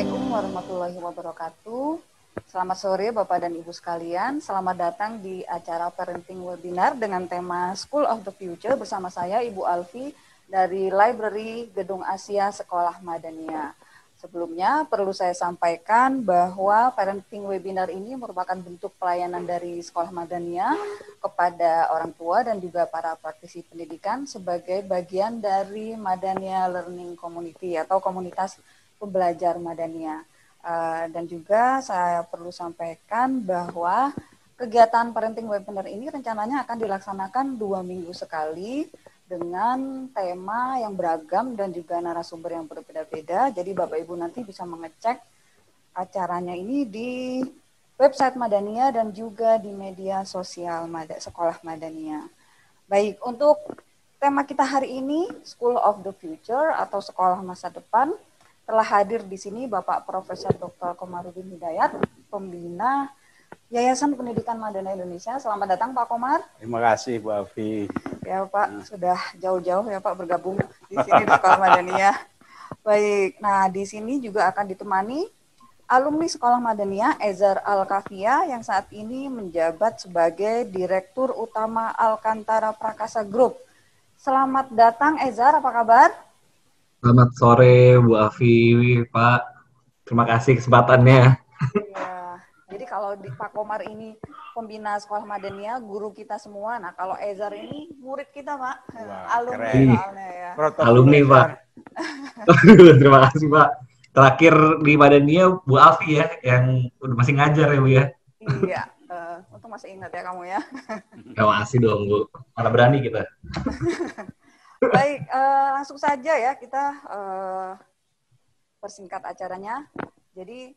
Assalamualaikum warahmatullahi wabarakatuh. Selamat sore Bapak dan Ibu sekalian. Selamat datang di acara Parenting Webinar dengan tema School of the Future bersama saya Ibu Alfi dari Library Gedung Asia Sekolah Madania. Sebelumnya perlu saya sampaikan bahwa Parenting Webinar ini merupakan bentuk pelayanan dari Sekolah Madania kepada orang tua dan juga para praktisi pendidikan sebagai bagian dari Madania Learning Community atau komunitas pembelajar Madania. Dan juga saya perlu sampaikan bahwa kegiatan Parenting Webinar ini rencananya akan dilaksanakan 2 minggu sekali dengan tema yang beragam dan juga narasumber yang berbeda-beda. Jadi Bapak Ibu nanti bisa mengecek acaranya ini di website Madania dan juga di media sosial Sekolah Madania. Baik, untuk tema kita hari ini School of the Future atau Sekolah Masa Depan. Telah hadir di sini Bapak Profesor Dr. Komarudin Hidayat, pembina Yayasan Pendidikan Madania Indonesia. Selamat datang Pak Komar. Terima kasih Bu Alfi. Ya Pak, sudah jauh-jauh ya Pak bergabung di sini di Sekolah Madania. Baik, nah di sini juga akan ditemani alumni Sekolah Madania Ezar Al-Kafia yang saat ini menjabat sebagai Direktur Utama Alkantara Prakasa Group. Selamat datang Ezar, apa kabar? Selamat sore Bu Afi, Pak. Terima kasih kesempatannya. Ya, jadi kalau di Pak Komar ini pembina Sekolah Madania, guru kita semua. Nah, kalau Ezar ini murid kita, Pak. Wah, Alumni keren. soalnya ya. Alumni, Pak. Terima kasih, Pak. Terakhir di Madania Bu Afi ya, yang udah masih ngajar ya Bu ya. Iya, untung masih ingat ya kamu ya. Ya masih dong Bu, mana berani kita. Baik, langsung saja ya kita persingkat acaranya. Jadi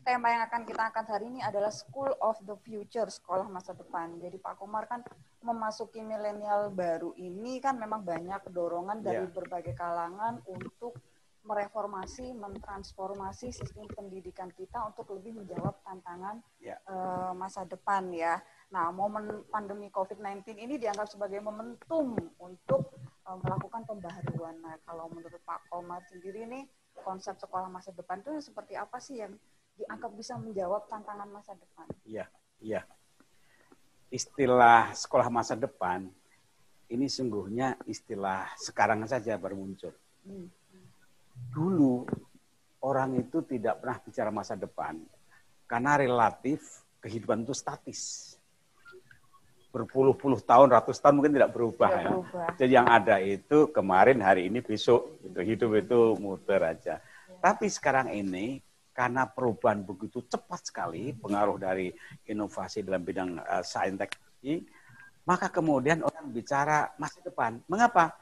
tema yang akan kita angkat hari ini adalah School of the Future, sekolah masa depan. Jadi Pak Komar kan memasuki milenial baru ini kan memang banyak dorongan dari berbagai kalangan untuk mereformasi, mentransformasi sistem pendidikan kita untuk lebih menjawab tantangan masa depan ya. Nah, momen pandemi COVID-19 ini dianggap sebagai momentum untuk melakukan pembaharuan. Nah, kalau menurut Pak Komar sendiri nih, konsep sekolah masa depan itu seperti apa sih yang dianggap bisa menjawab tantangan masa depan? Iya. Istilah sekolah masa depan ini sungguhnya istilah sekarang saja baru muncul. Dulu orang itu tidak pernah bicara masa depan karena relatif kehidupan itu statis. Berpuluh-puluh tahun, ratus tahun mungkin tidak berubah ya. Jadi yang ada itu kemarin, hari ini, besok. Gitu. Hidup itu muter aja. Tapi sekarang ini karena perubahan begitu cepat sekali, pengaruh dari inovasi dalam bidang sains teknologi, maka kemudian orang bicara masa depan. Mengapa?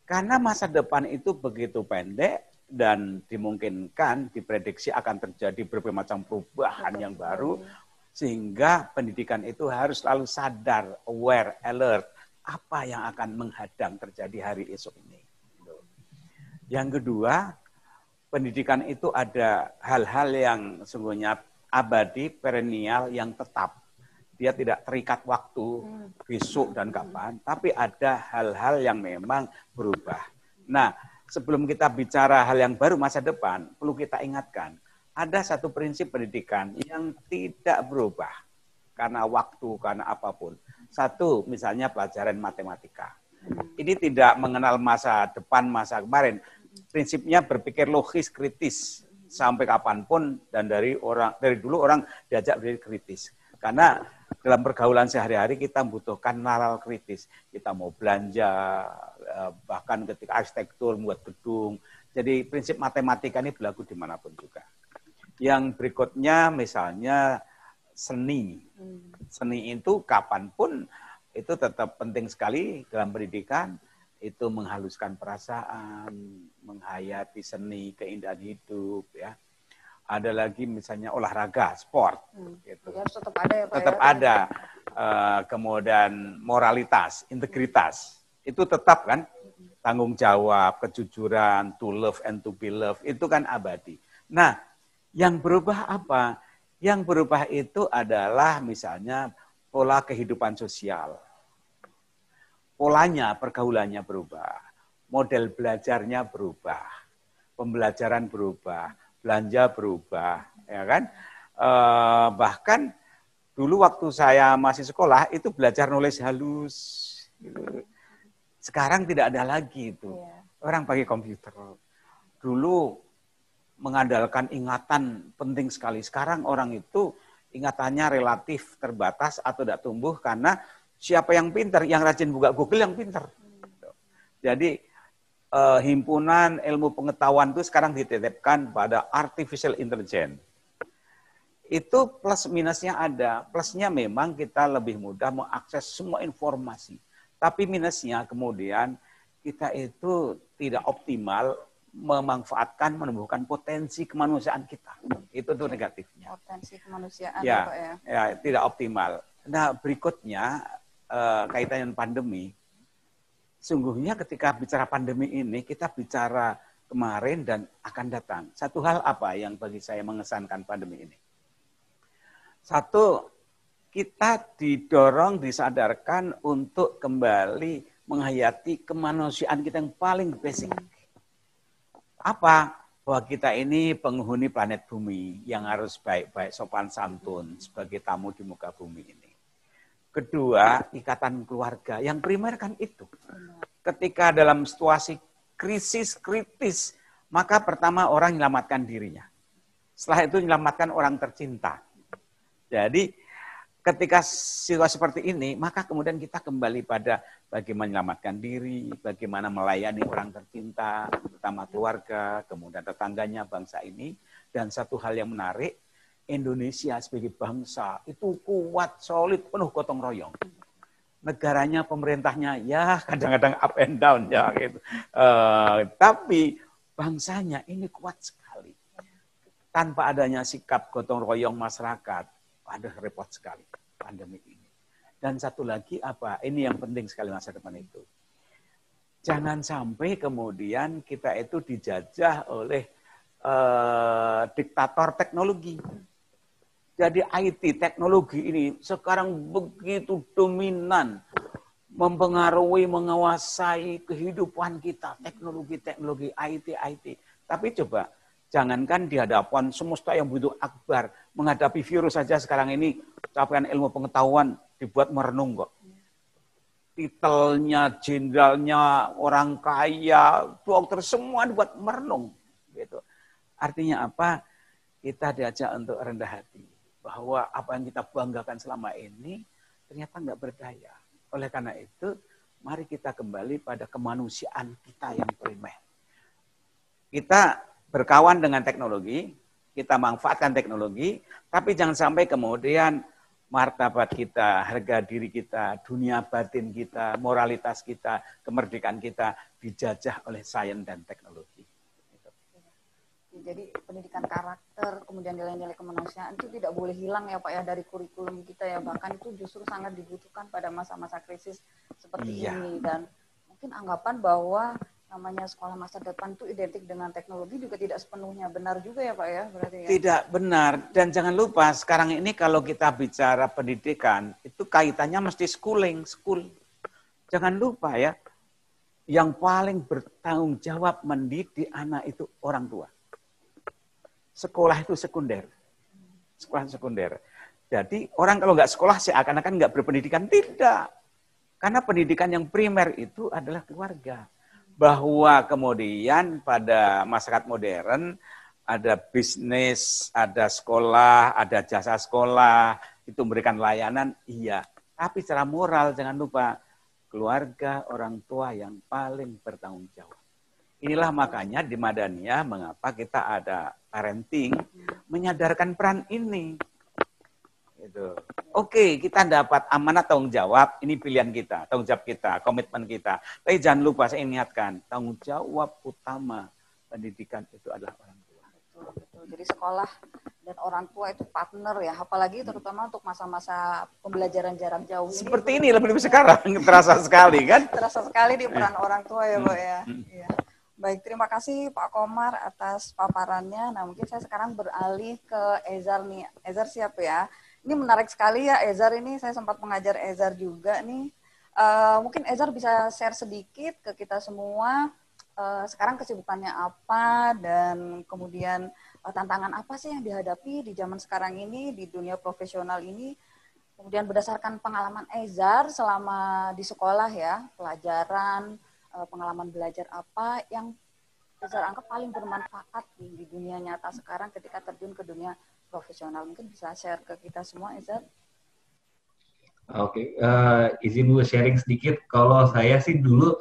Karena masa depan itu begitu pendek dan dimungkinkan, diprediksi akan terjadi berbagai macam perubahan yang baru, sehingga pendidikan itu harus selalu sadar, aware, alert, apa yang akan menghadang terjadi hari esok ini. Yang kedua, pendidikan itu ada hal-hal yang sungguhnya abadi, perennial, yang tetap. Dia tidak terikat waktu, besok dan kapan, tapi ada hal-hal yang memang berubah. Nah, sebelum kita bicara hal yang baru masa depan, perlu kita ingatkan, ada satu prinsip pendidikan yang tidak berubah karena waktu, karena apapun. Satu, misalnya pelajaran matematika. Ini tidak mengenal masa depan, masa kemarin. Prinsipnya berpikir logis, kritis sampai kapanpun, dan dari dulu orang diajak berpikir kritis. Karena dalam pergaulan sehari-hari kita membutuhkan nalar kritis. Kita mau belanja, bahkan ketika arsitektur, membuat gedung. Jadi prinsip matematika ini berlaku dimanapun juga. Yang berikutnya misalnya seni. Seni itu kapanpun itu tetap penting sekali dalam pendidikan. Itu menghaluskan perasaan, menghayati seni, keindahan hidup. Ya. Ada lagi misalnya olahraga, sport. Gitu. Ya, tetap ada ya Pak. Tetap ada. Kemudian moralitas, integritas. Itu tetap kan. Tanggung jawab, kejujuran, to love and to be loved. Itu kan abadi. Nah, yang berubah apa? Yang berubah itu adalah misalnya pola kehidupan sosial. Polanya, pergaulannya berubah. Model belajarnya berubah. Pembelajaran berubah. belanja berubah, ya kan? Bahkan dulu waktu saya masih sekolah itu belajar nulis halus. Gitu. Sekarang tidak ada lagi itu. Orang pakai komputer. Dulu mengandalkan ingatan penting sekali. Sekarang orang itu ingatannya relatif terbatas atau tidak tumbuh karena siapa yang pintar, yang rajin buka Google yang pintar. Jadi himpunan ilmu pengetahuan itu sekarang dititipkan pada artificial intelligence. Itu plus minusnya ada. Plusnya memang kita lebih mudah mengakses semua informasi. Tapi minusnya kemudian kita itu tidak optimal memanfaatkan, menumbuhkan potensi kemanusiaan kita. Itu tuh negatifnya. Potensi kemanusiaan ya, Pak, ya. Ya, tidak optimal. Nah, berikutnya kaitannya dengan pandemi. Sungguhnya ketika bicara pandemi ini, kita bicara kemarin dan akan datang. Satu hal apa yang bagi saya mengesankan pandemi ini? Satu, kita didorong, disadarkan untuk kembali menghayati kemanusiaan kita yang paling basic. Apa? Bahwa kita ini penghuni planet bumi yang harus baik-baik sopan santun sebagai tamu di muka bumi ini. Kedua, ikatan keluarga. Yang primer kan itu. Ketika dalam situasi krisis kritis, maka pertama orang menyelamatkan dirinya. Setelah itu menyelamatkan orang tercinta. Jadi ketika situasi seperti ini, maka kemudian kita kembali pada bagaimana menyelamatkan diri, bagaimana melayani orang tercinta, terutama keluarga, kemudian tetangganya bangsa ini. Dan satu hal yang menarik, Indonesia sebagai bangsa itu kuat, solid, penuh gotong royong. Negaranya, pemerintahnya, ya kadang-kadang up and down, ya gitu. Tapi bangsanya ini kuat sekali. Tanpa adanya sikap gotong royong masyarakat, ada repot sekali pandemi ini. Dan satu lagi apa? Ini yang penting sekali masa depan itu. Jangan sampai kemudian kita itu dijajah oleh diktator teknologi. Jadi IT, teknologi ini sekarang begitu dominan, mempengaruhi, menguasai kehidupan kita. Teknologi, IT. Tapi coba, jangankan di hadapan semesta yang begitu akbar, menghadapi virus saja sekarang ini, capaian ilmu pengetahuan dibuat merenung kok. Titelnya, jenderalnya, orang kaya, dokter, semua dibuat merenung. Gitu. Artinya apa? Kita diajak untuk rendah hati. Bahwa apa yang kita banggakan selama ini, ternyata nggak berdaya. Oleh karena itu, mari kita kembali pada kemanusiaan kita yang primer. Kita berkawan dengan teknologi, kita manfaatkan teknologi, tapi jangan sampai kemudian martabat kita, harga diri kita, dunia batin kita, moralitas kita, kemerdekaan kita dijajah oleh sains dan teknologi. Jadi pendidikan karakter, kemudian nilai-nilai kemanusiaan itu tidak boleh hilang ya Pak ya dari kurikulum kita ya. Bahkan itu justru sangat dibutuhkan pada masa-masa krisis seperti ini. Dan mungkin anggapan bahwa namanya sekolah masa depan itu identik dengan teknologi juga tidak sepenuhnya benar juga ya Pak ya, berarti ya? Tidak benar, dan jangan lupa sekarang ini kalau kita bicara pendidikan itu kaitannya mesti school. Jangan lupa ya, yang paling bertanggung jawab mendidik anak itu orang tua. Sekolah itu sekunder. Sekolah sekunder. Jadi orang kalau nggak sekolah seakan-akan nggak berpendidikan, tidak. Karena pendidikan yang primer itu adalah keluarga. Bahwa kemudian pada masyarakat modern ada bisnis, ada sekolah, ada jasa sekolah, itu memberikan layanan, iya. Tapi secara moral jangan lupa, keluarga, orang tua yang paling bertanggung jawab. Inilah makanya di Madaniyah mengapa kita ada parenting, menyadarkan peran ini. Gitu. Oke, kita dapat amanat tanggung jawab, ini pilihan kita, tanggung jawab kita, komitmen kita. Tapi jangan lupa saya ingatkan, tanggung jawab utama pendidikan itu adalah orang tua. Betul. Jadi sekolah dan orang tua itu partner ya, apalagi terutama untuk masa-masa pembelajaran jarak jauh. Seperti ini lebih sekarang, terasa sekali kan? Terasa sekali di peran orang tua ya Pak ya. Iya. Baik, terima kasih Pak Komar atas paparannya. Nah, mungkin saya sekarang beralih ke Ezar nih. Ezar siap ya? Ini menarik sekali ya Ezar ini. Saya sempat mengajar Ezar juga nih. Mungkin Ezar bisa share sedikit ke kita semua sekarang kesibukannya apa dan kemudian tantangan apa sih yang dihadapi di zaman sekarang ini di dunia profesional ini. Kemudian berdasarkan pengalaman Ezar selama di sekolah ya, pelajaran, pengalaman belajar apa yang Ezar anggap paling bermanfaat di dunia nyata sekarang ketika terjun ke dunia profesional. Mungkin bisa share ke kita semua, Ezar. Oke, izin gue sharing sedikit. Kalau saya sih dulu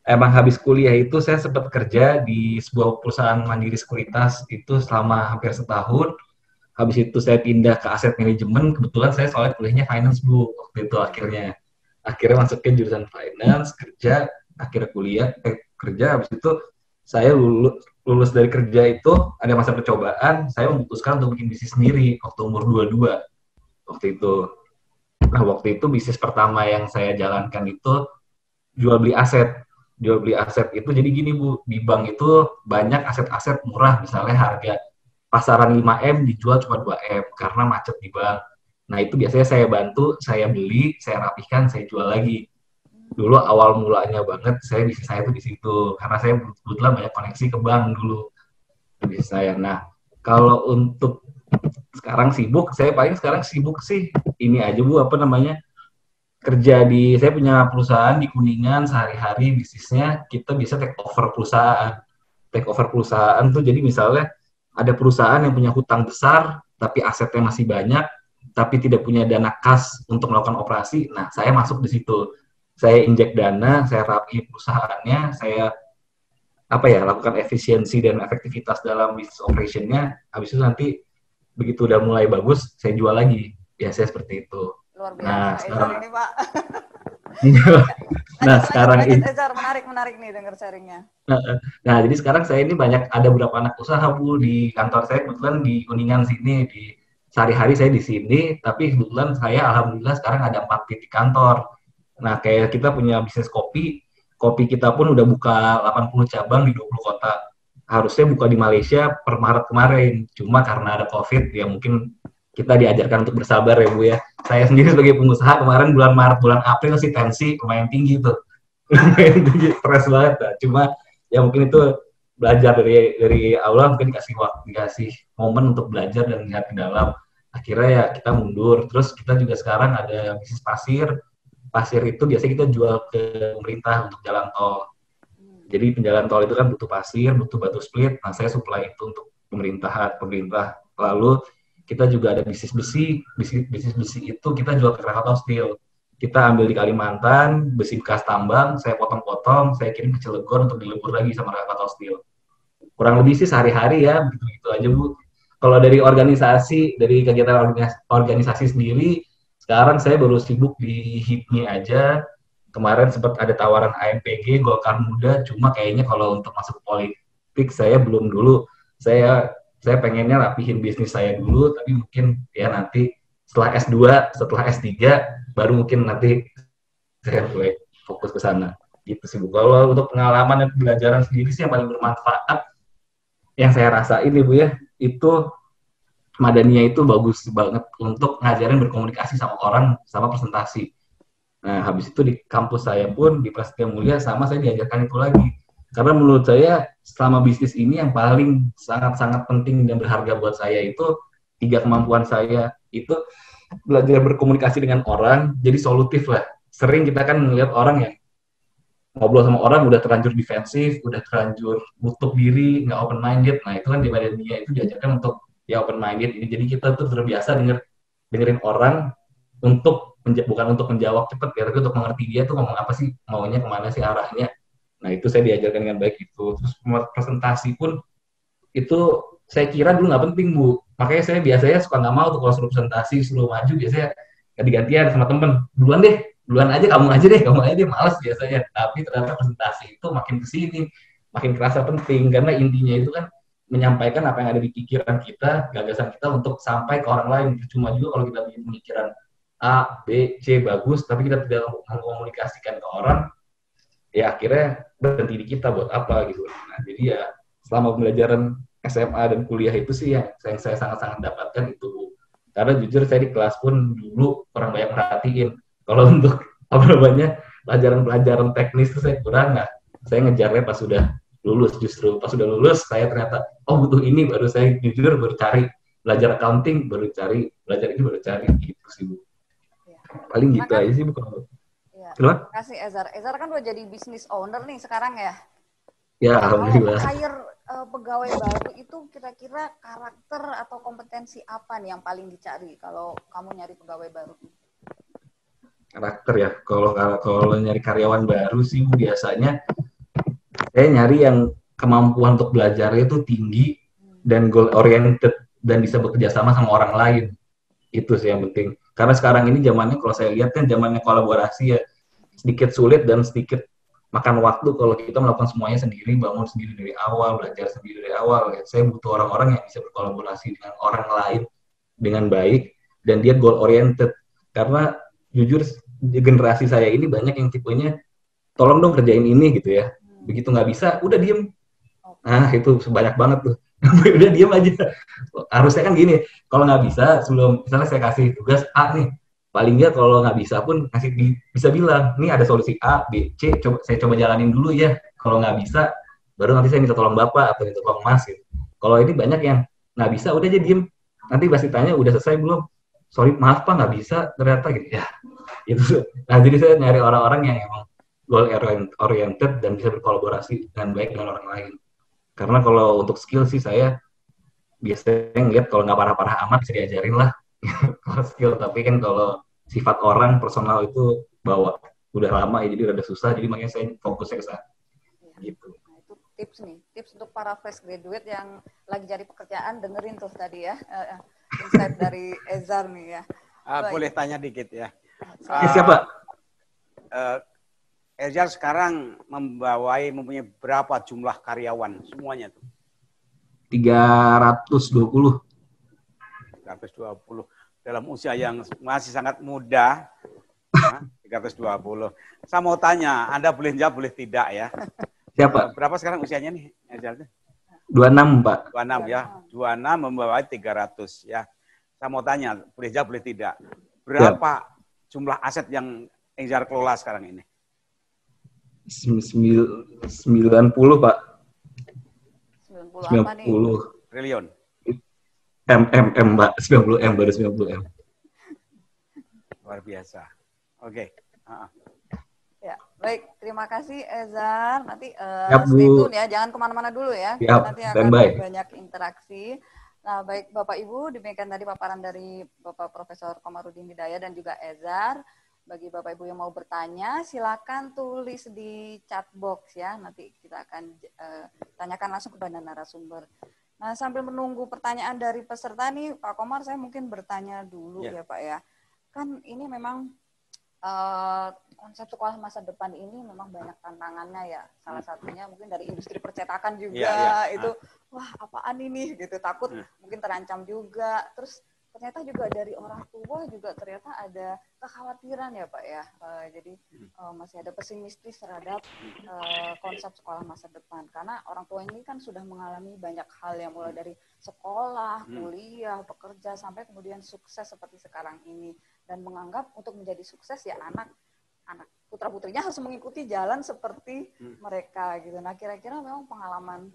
emang habis kuliah itu saya sempat kerja di sebuah perusahaan mandiri sekuritas itu selama hampir setahun. Habis itu saya pindah ke aset manajemen. Kebetulan saya soalnya kuliahnya finance bu waktu itu akhirnya masuk ke jurusan finance, kerja, akhirnya kuliah, kerja. Habis itu saya lulus dari kerja itu ada masa percobaan. Saya memutuskan untuk bikin bisnis sendiri waktu umur 22 waktu itu. Nah, waktu itu bisnis pertama yang saya jalankan itu jual beli aset. Jual beli aset itu jadi gini Bu, di bank itu banyak aset-aset murah, misalnya harga pasaran 5M dijual cuma 2M karena macet di bank. Nah, itu biasanya saya bantu, saya beli, saya rapihkan, saya jual lagi. Dulu awal mulanya banget bisnis saya itu di situ karena saya kebetulan banyak koneksi ke bank dulu bisnis saya. Nah, kalau untuk sekarang sibuk, saya paling sekarang sibuk sih ini aja Bu, apa namanya, kerja di, saya punya perusahaan di Kuningan, sehari-hari bisnisnya kita bisa take over perusahaan. Take over perusahaan tuh jadi misalnya ada perusahaan yang punya hutang besar, tapi asetnya masih banyak, tapi tidak punya dana kas untuk melakukan operasi, nah saya masuk di situ. Saya injek dana, saya rapi perusahaannya, saya lakukan efisiensi dan efektivitas dalam bisnis operationnya, habis itu nanti begitu udah mulai bagus, saya jual lagi. Biasanya seperti itu. Luar biasa, Ezar ini Pak. Nah, sekarang ini Ezar, menarik nih dengar sharingnya. Nah, jadi sekarang saya ini ada beberapa anak usaha Bu di kantor saya, kebetulan di Kuningan sini, di sehari-hari saya di sini, tapi kebetulan saya alhamdulillah sekarang ada 4 titik kantor. Nah, kayak kita punya bisnis kopi kita pun udah buka 80 cabang di 20 kota. Harusnya buka di Malaysia per Maret kemarin, cuma karena ada COVID, ya mungkin kita diajarkan untuk bersabar ya Bu ya. Saya sendiri sebagai pengusaha kemarin bulan Maret, bulan April sih tensi lumayan tinggi tuh. Lumayan tinggi, stres banget. Nah. Cuma ya mungkin itu belajar dari Allah, mungkin dikasih momen untuk belajar dan lihat ke dalam. Akhirnya ya kita mundur. Terus kita juga sekarang ada bisnis pasir. Pasir itu biasanya kita jual ke pemerintah untuk jalan tol. Jadi penjalan tol itu kan butuh pasir, butuh batu split. Nah, saya supply itu untuk pemerintah. Lalu kita juga ada bisnis besi. Bisnis besi itu kita jual ke Krakatau Steel. Kita ambil di Kalimantan, besi bekas tambang, saya potong-potong, saya kirim ke Cilegon untuk dilebur lagi sama Krakatau Steel. Kurang lebih sih sehari-hari ya, begitu-begitu aja Bu. Kalau dari organisasi, dari kegiatan organisasi sendiri, sekarang saya baru sibuk di HIPMI aja. Kemarin sempat ada tawaran AMPG, Golkar Muda, cuma kayaknya kalau untuk masuk politik saya belum dulu. Saya pengennya rapihin bisnis saya dulu, tapi mungkin ya nanti setelah S2, setelah S3, baru mungkin nanti saya mulai fokus ke sana. Gitu sih Bu. Kalau untuk pengalaman dan pembelajaran sendiri sih yang paling bermanfaat, yang saya rasain Bu ya, itu Madania itu bagus banget untuk ngajarin berkomunikasi sama orang, sama presentasi. Nah, habis itu di kampus saya pun, di Prasetya Mulia, sama saya diajarkan itu lagi. Karena menurut saya, selama bisnis ini yang paling sangat-sangat penting dan berharga buat saya itu, 3 kemampuan saya itu belajar berkomunikasi dengan orang, jadi solutif lah. Sering kita kan melihat orang yang ngobrol sama orang udah terlanjur defensif, udah terlanjur nutup diri, nggak open minded. Nah, itu kan di Madania itu diajarkan untuk ya open minded. Jadi kita tuh terbiasa dengerin orang bukan untuk menjawab cepat ya, tapi untuk mengerti dia tuh ngomong apa sih, maunya kemana sih arahnya. Nah, itu saya diajarkan dengan baik itu. Terus presentasi pun itu saya kira dulu nggak penting Bu. Makanya saya biasanya suka nggak mau tuh kalau suruh presentasi, suruh maju, biasanya ganti-gantian sama temen. Duluan aja, kamu aja deh, males biasanya. Tapi ternyata presentasi itu makin kesini, makin kerasa penting, karena intinya itu kan menyampaikan apa yang ada di pikiran kita, gagasan kita untuk sampai ke orang lain. Cuma juga kalau kita punya pemikiran A, B, C bagus, tapi kita tidak mengkomunikasikan ke orang, ya akhirnya berhenti di kita buat apa gitu. Nah, jadi ya selama pembelajaran SMA dan kuliah itu sih yang saya sangat-sangat dapatkan itu. Karena jujur saya di kelas pun dulu kurang banyak perhatiin. Kalau untuk pelajaran-pelajaran teknis itu saya kurang, nah saya ngejarnya pas sudah lulus. Justru pas sudah lulus saya ternyata butuh ini, baru saya jujur baru cari belajar accounting, baru cari belajar ini, baru cari gitu sih Bu. Ya. Paling gitu aja sih Bu. Ya. Kenapa? Kasih Ezar. Ezar kan udah jadi business owner nih sekarang ya. Ya, Kalau alhamdulillah. hire pegawai baru itu kira-kira karakter atau kompetensi apa nih yang paling dicari kalau kamu nyari pegawai baru? Karakter ya. Kalau nyari karyawan baru sih Bu, biasanya saya nyari yang kemampuan untuk belajarnya itu tinggi dan goal oriented dan bisa bekerja sama orang lain. Itu sih yang penting. Karena sekarang ini zamannya kalau saya lihat kan zamannya kolaborasi ya, sedikit sulit dan sedikit makan waktu kalau kita melakukan semuanya sendiri, bangun sendiri dari awal, belajar sendiri dari awal. Ya. Saya butuh orang-orang yang bisa berkolaborasi dengan orang lain dengan baik dan dia goal oriented. Karena jujur generasi saya ini banyak yang tipenya tolong dong kerjain ini gitu ya. Begitu nggak bisa, udah diem. Nah itu banyak banget tuh. Udah diem aja. Harusnya kan gini, kalau nggak bisa sebelum misalnya saya kasih tugas A nih, paling nggak kalau nggak bisa pun bisa bilang, nih ada solusi A, B, C, saya coba jalanin dulu ya. Kalau nggak bisa, baru nanti saya minta tolong Bapak atau minta tolong Mas. Gitu. Kalau ini banyak yang nggak bisa, udah aja diem. Nanti pasti tanya, udah selesai belum? Sorry, maaf Pak, nggak bisa ternyata gitu. Ya, itu. Nah, jadi saya nyari orang-orang yang emang goal oriented dan bisa berkolaborasi dengan baik dengan orang lain. Karena kalau untuk skill sih saya biasanya ngeliat kalau nggak parah-parah amat bisa diajarin lah kalau skill, tapi kan kalau sifat orang personal itu bawa udah lama ya, jadi rada susah, jadi makanya saya fokusnya ke sana gitu. Nah, itu tips nih, tips untuk para fresh graduate yang lagi cari pekerjaan, dengerin tuh tadi ya insight dari Ezar nih ya. Boleh tanya dikit ya. Siapa? Ezar sekarang mempunyai berapa jumlah karyawan semuanya tuh? 320 dalam usia yang masih sangat muda. 320. Saya mau tanya, Anda boleh jawab, boleh tidak ya? Siapa? Berapa sekarang usianya nih? 26 Pak. 26 ya. 26 membawai 300 ya. Saya mau tanya, boleh jawab, boleh tidak? Berapa jumlah aset yang Ezar kelola sekarang ini? 90 Pak. 90 apa nih? Triliun. M Mbak, 90 M, baru 90 M. Luar biasa. Oke. Ya, baik. Terima kasih Ezar. Nanti stay tune ya, jangan kemana-mana dulu ya. Siap, Nanti akan banyak interaksi. Nah, baik Bapak Ibu, demikian tadi paparan dari Bapak Profesor Komarudin Hidayat dan juga Ezar. Bagi Bapak Ibu yang mau bertanya, silakan tulis di chat box ya. Nanti kita akan tanyakan langsung kepada narasumber. Nah, sambil menunggu pertanyaan dari peserta nih, Pak Komar, saya mungkin bertanya dulu ya Pak ya. Kan ini memang konsep sekolah masa depan ini memang banyak tantangannya ya. Salah satunya mungkin dari industri percetakan juga itu, wah apaan ini gitu, takut mungkin terancam juga. Terus ternyata juga dari orang tua juga ternyata ada kekhawatiran ya Pak ya. Jadi masih ada pesimistis terhadap konsep sekolah masa depan. Karena orang tua ini kan sudah mengalami banyak hal yang mulai dari sekolah, kuliah, bekerja, sampai kemudian sukses seperti sekarang ini. Dan menganggap untuk menjadi sukses ya anak putra-putrinya harus mengikuti jalan seperti mereka gitu. Nah kira-kira memang pengalaman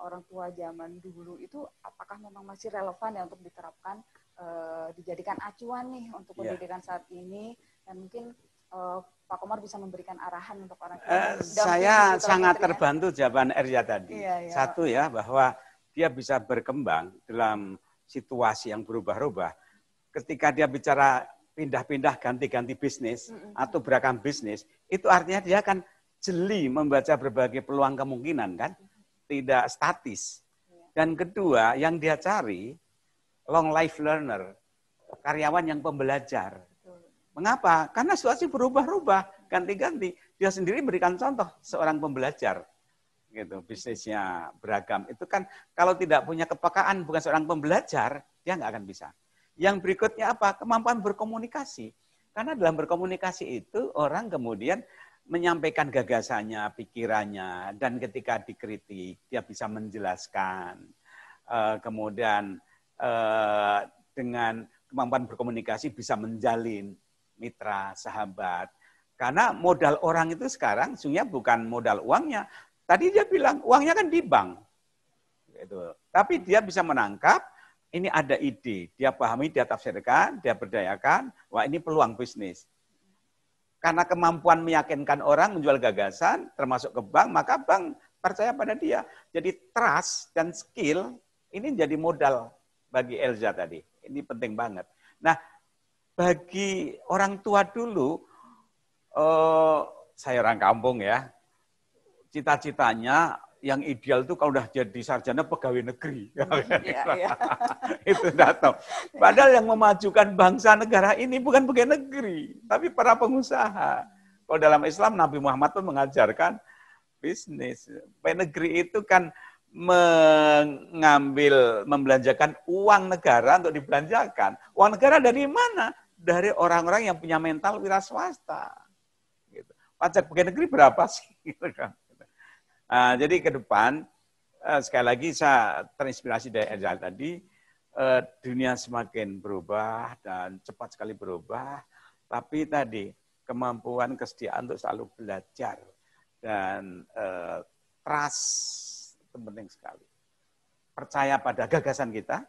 orang tua zaman dulu itu apakah memang masih relevan ya untuk diterapkan, dijadikan acuan nih untuk pendidikan saat ini, dan mungkin Pak Komar bisa memberikan arahan untuk orang tua. Saya sangat terbantu jawaban Erja tadi. Satu ya, bahwa dia bisa berkembang dalam situasi yang berubah-ubah. Ketika dia bicara pindah-pindah ganti-ganti bisnis atau beragam bisnis, itu artinya dia akan jeli membaca berbagai peluang kemungkinan kan, tidak statis. Dan kedua, yang dia cari long life learner, karyawan yang pembelajar. Mengapa? Karena situasi berubah-ubah, ganti-ganti. Dia sendiri berikan contoh seorang pembelajar. Gitu, bisnisnya beragam. Itu kan kalau tidak punya kepekaan, bukan seorang pembelajar, dia nggak akan bisa. Yang berikutnya apa? Kemampuan berkomunikasi. Karena dalam berkomunikasi itu orang kemudian menyampaikan gagasannya, pikirannya, dan ketika dikritik dia bisa menjelaskan. Kemudian dengan kemampuan berkomunikasi bisa menjalin mitra, sahabat. Karena modal orang itu sekarang sebenarnya bukan modal uangnya, Tadi dia bilang uangnya kan di bank. Gitu. Tapi dia bisa menangkap, ini ada ide, dia pahami, dia tafsirkan, dia berdayakan, wah ini peluang bisnis. Karena kemampuan meyakinkan orang menjual gagasan, termasuk ke bank, maka bank percaya pada dia. Jadi trust dan skill ini jadi modal bagi Elza tadi. Ini penting banget. Nah, bagi orang tua dulu, saya orang kampung ya, cita-citanya yang ideal itu kalau udah jadi sarjana pegawai negeri. Ya. Itu datang. Padahal yang memajukan bangsa negara ini bukan pegawai negeri, tapi para pengusaha. Kalau dalam Islam, Nabi Muhammad pun mengajarkan bisnis. Pegawai negeri itu kan membelanjakan uang negara untuk dibelanjakan. Uang negara dari mana? Dari orang-orang yang punya mental wira swasta. Gitu. Pajak pegawai negeri berapa sih? Gitu kan. Jadi ke depan, sekali lagi saya terinspirasi dari Elza tadi, dunia semakin berubah dan cepat sekali berubah. Tapi tadi kemampuan kesediaan untuk selalu belajar dan trust itu penting sekali. Percaya pada gagasan kita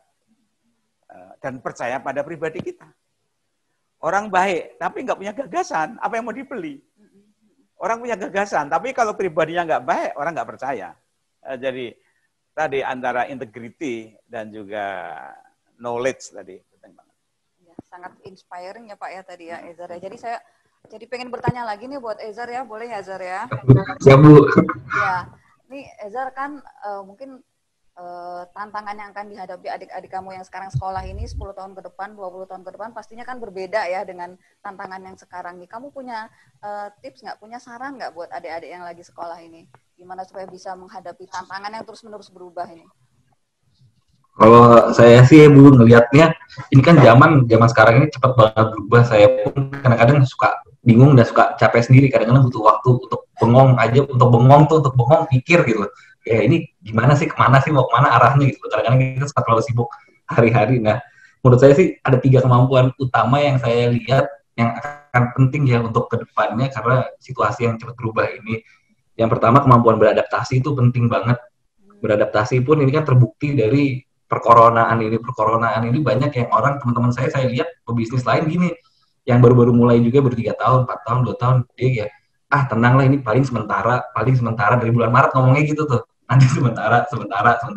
dan percaya pada pribadi kita. Orang baik, tapi nggak punya gagasan, apa yang mau dibeli? Orang punya gagasan, tapi kalau pribadinya nggak baik, orang nggak percaya. Jadi tadi antara integrity dan juga knowledge tadi penting banget. Ya, sangat inspiring ya Pak ya tadi ya Ezar ya. Jadi saya jadi pengen bertanya lagi nih buat Ezar ya, boleh ya Ezar ya? Ya Bu. Ya, nih Ezar kan mungkin tantangan yang akan dihadapi adik-adik kamu yang sekarang sekolah ini 10 tahun ke depan, 20 tahun ke depan pastinya kan berbeda ya dengan tantangan yang sekarang nih. Kamu punya tips nggak, punya saran nggak buat adik-adik yang lagi sekolah ini? Gimana supaya bisa menghadapi tantangan yang terus-menerus berubah ini? Kalau saya sih Bu ngelihatnya, ini kan zaman sekarang ini cepat banget berubah. Saya pun kadang-kadang suka bingung dan suka capek sendiri. Kadang-kadang butuh waktu untuk bengong aja, untuk bengong pikir gitu. Ya ini gimana sih, kemana sih, mau kemana arahnya gitu. Kadang-kadang kita suka terlalu sibuk hari-hari. Nah, menurut saya sih ada 3 kemampuan utama yang saya lihat yang akan penting ya untuk kedepannya karena situasi yang cepat berubah ini. Yang pertama kemampuan beradaptasi itu penting banget. Beradaptasi pun ini kan terbukti dari perkoronaan ini banyak yang orang, teman-teman saya lihat pebisnis lain gini, yang baru-baru mulai juga 3 tahun, 4 tahun, 2 tahun, dia ya, tenang lah ini paling sementara dari bulan Maret ngomongnya gitu tuh. Nanti sementara,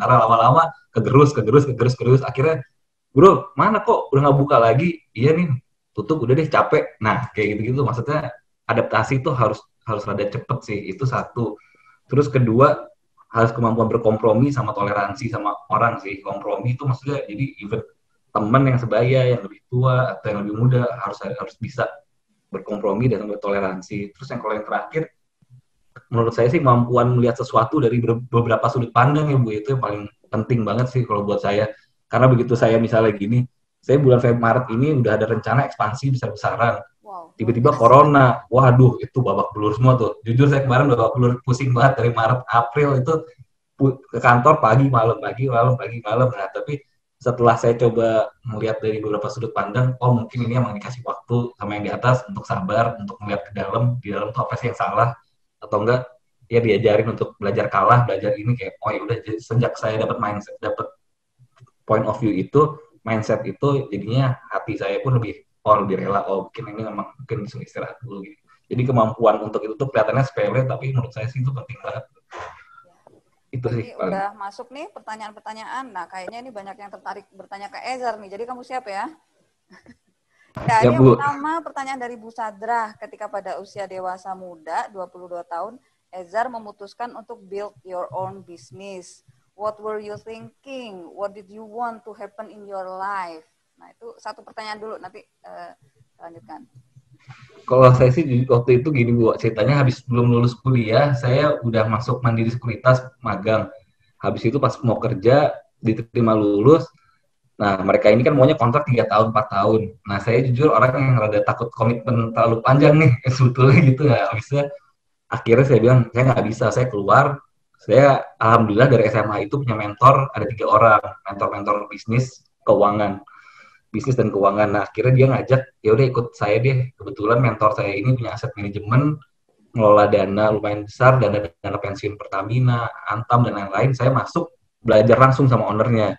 lama-lama kegerus, akhirnya, bro, mana kok udah nggak buka lagi? Iya nih, tutup, udah deh capek. Nah, kayak gitu-gitu, maksudnya adaptasi itu harus rada cepet sih, itu satu. Terus kedua, harus kemampuan berkompromi sama toleransi sama orang sih. Kompromi itu maksudnya, jadi even teman yang sebaya, yang lebih tua, atau yang lebih muda, harus bisa berkompromi dan bertoleransi. Terus yang kalau yang terakhir, menurut saya sih kemampuan melihat sesuatu dari beberapa sudut pandang ya Bu, itu yang paling penting banget sih kalau buat saya. Karena begitu saya misalnya gini, saya bulan Maret ini udah ada rencana ekspansi besar-besaran. Wow. Tiba-tiba corona, waduh itu babak belur semua tuh. Jujur saya kemarin babak belur, pusing banget dari Maret, April itu ke kantor pagi, malam. Nah, tapi setelah saya coba melihat dari beberapa sudut pandang, oh mungkin ini emang dikasih waktu sama yang di atas untuk sabar, untuk melihat ke dalam, di dalam tuh apa sih yang salah, atau enggak ya diajarin untuk belajar kalah, belajar ini kayak oh ya udah sejak saya dapat point of view itu, mindset itu, jadinya hati saya pun lebih rela, mungkin ini memang mungkin disuruh istirahat dulu gitu. Jadi kemampuan untuk itu tuh kelihatannya sepele, tapi menurut saya sih itu penting banget. Itu sih. Udah masuk nih pertanyaan-pertanyaan. Nah, kayaknya ini banyak yang tertarik bertanya ke Ezar nih. Jadi kamu siap ya? Nah, ini yang pertama pertanyaan dari Bu Sadrah. Ketika pada usia dewasa muda, 22 tahun, Ezar memutuskan untuk build your own business. What were you thinking? What did you want to happen in your life? Nah, itu satu pertanyaan dulu, nanti lanjutkan. Kalau saya sih waktu itu gini Bu, ceritanya habis belum lulus kuliah, saya udah masuk Mandiri Sekuritas magang. Habis itu pas mau kerja, diterima lulus. Nah, mereka ini kan maunya kontrak 3 tahun, 4 tahun. Nah, saya jujur orang yang rada takut komitmen terlalu panjang nih, sebetulnya gitu ya. Habisnya, akhirnya saya bilang, saya nggak bisa, saya keluar. Saya, alhamdulillah dari SMA itu punya mentor, ada 3 orang, mentor-mentor bisnis, bisnis dan keuangan. Nah, akhirnya dia ngajak, ya udah ikut saya deh. Kebetulan mentor saya ini punya aset manajemen, ngelola dana lumayan besar, dana pensiun Pertamina, Antam, dan lain-lain. Saya masuk belajar langsung sama ownernya.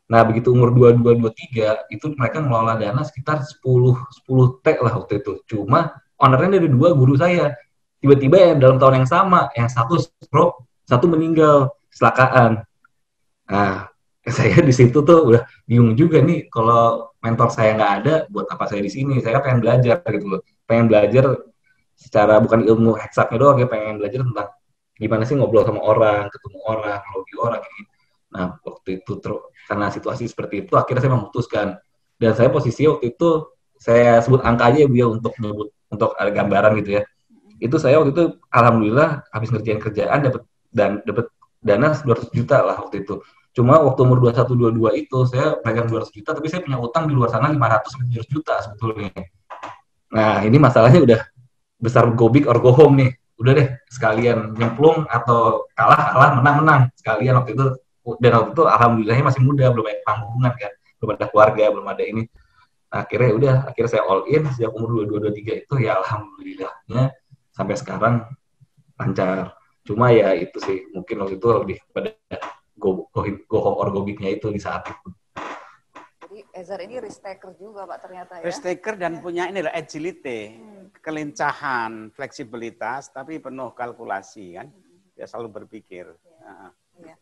Nah, begitu umur 22-23, itu mereka ngelola dana sekitar 10 T lah waktu itu. Cuma ownernya dari dua guru saya. Tiba-tiba ya dalam tahun yang sama, yang satu stroke, satu meninggal, kecelakaan. Nah, saya di situ tuh udah bingung juga nih, kalau mentor saya nggak ada, buat apa saya di sini? Saya pengen belajar gitu loh. Pengen belajar secara bukan ilmu eksaknya doang, ya pengen belajar tentang gimana sih ngobrol sama orang, ketemu orang, lobby orang gitu. Nah, waktu itu karena situasi seperti itu, akhirnya saya memutuskan. Dan saya posisi waktu itu, saya sebut angka aja ya Bu ya, untuk ada gambaran gitu ya. Itu saya waktu itu alhamdulillah habis ngerjain kerjaan dapat dana 200 juta lah waktu itu. Cuma waktu umur 21 22 itu saya pegang 200 juta, tapi saya punya utang di luar sana 500 sampai 700 juta sebetulnya. Nah, ini masalahnya udah besar, go big or go home nih. Udah deh, sekalian nyemplung atau kalah menang sekalian waktu itu. Dan waktu itu alhamdulillahnya masih muda, belum ada tanggungan kan, belum ada keluarga, belum ada ini. Nah, akhirnya saya all in sejak umur 22 23 itu, ya alhamdulillahnya sampai sekarang lancar. Cuma ya itu sih, mungkin waktu itu lebih pada go home or go big-nya itu di saat itu. Jadi Ezer ini risk taker juga Pak ternyata ya. Risk taker dan punya ini loh, agility, kelincahan, fleksibilitas, tapi penuh kalkulasi kan. Dia selalu berpikir. Ya.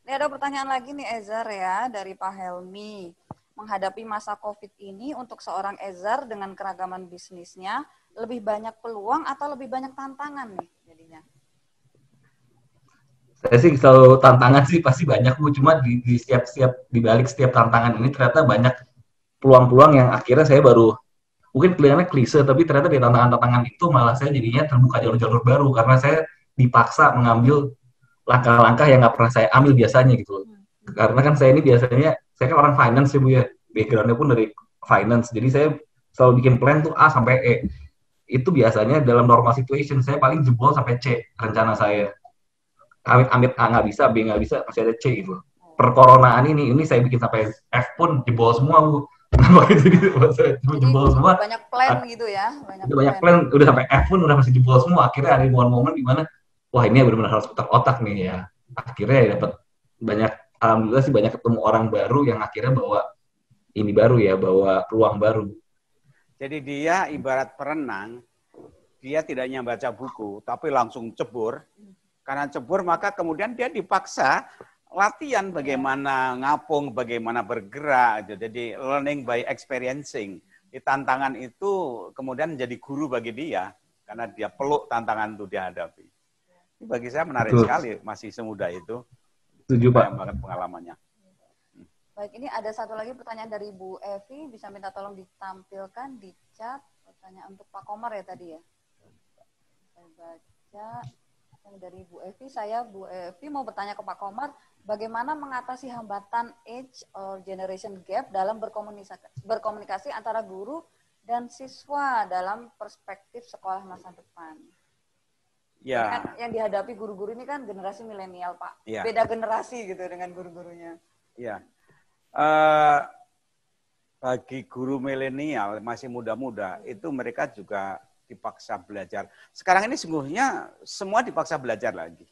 Ini ada pertanyaan lagi nih Ezer ya, dari Pak Helmi. Menghadapi masa COVID ini untuk seorang Ezer dengan keragaman bisnisnya, lebih banyak peluang atau lebih banyak tantangan nih jadinya? Saya sih selalu tantangan sih pasti banyak Bu, cuma di balik setiap tantangan ini ternyata banyak peluang-peluang yang akhirnya saya baru, mungkin kelihatannya klise, tapi ternyata di tantangan-tantangan itu malah saya jadinya terbuka jalur-jalur baru karena saya dipaksa mengambil langkah-langkah yang nggak pernah saya ambil biasanya gitu. Karena kan saya ini biasanya, saya kan orang finance ya Bu ya, background-nya pun dari finance, jadi saya selalu bikin plan tuh A sampai E. Itu biasanya dalam normal situation saya paling jebol sampai C rencana saya. Amit-amit A nggak bisa, B nggak bisa, masih ada C gitu. Perkoronaan ini saya bikin sampai F pun jebol semua Bu. Jadi jebol semua. Banyak plan gitu ya. Banyak plan, udah sampai F pun udah masih jebol semua. Akhirnya ada momen-momen di mana, wah ini benar-benar harus putar otak nih ya. Akhirnya ya dapat banyak, alhamdulillah sih banyak ketemu orang baru yang akhirnya bawa ini baru ya, bawa peluang baru. Jadi dia ibarat perenang, dia tidak hanya baca buku, tapi langsung cebur. Karena cebur maka kemudian dia dipaksa latihan bagaimana ngapung, bagaimana bergerak. Jadi learning by experiencing. Di tantangan itu kemudian menjadi guru bagi dia, karena dia peluk tantangan itu dihadapi. Ini bagi saya menarik sekali, masih semudah itu. Setuju Pak. Banget pengalamannya. Baik, ini ada satu lagi pertanyaan dari Bu Evi, bisa minta tolong ditampilkan di chat. Pertanyaan untuk Pak Komar ya tadi ya. Saya baca yang dari Bu Evi. Bu Evi mau bertanya ke Pak Komar, bagaimana mengatasi hambatan age or generation gap dalam berkomunikasi antara guru dan siswa dalam perspektif sekolah masa depan? Ya. Kan yang dihadapi guru-guru ini kan generasi milenial Pak. Ya. Beda generasi gitu dengan guru-gurunya. Ya. Bagi guru milenial masih muda-muda itu mereka juga dipaksa belajar. Sekarang ini sungguhnya semua dipaksa belajar lagi.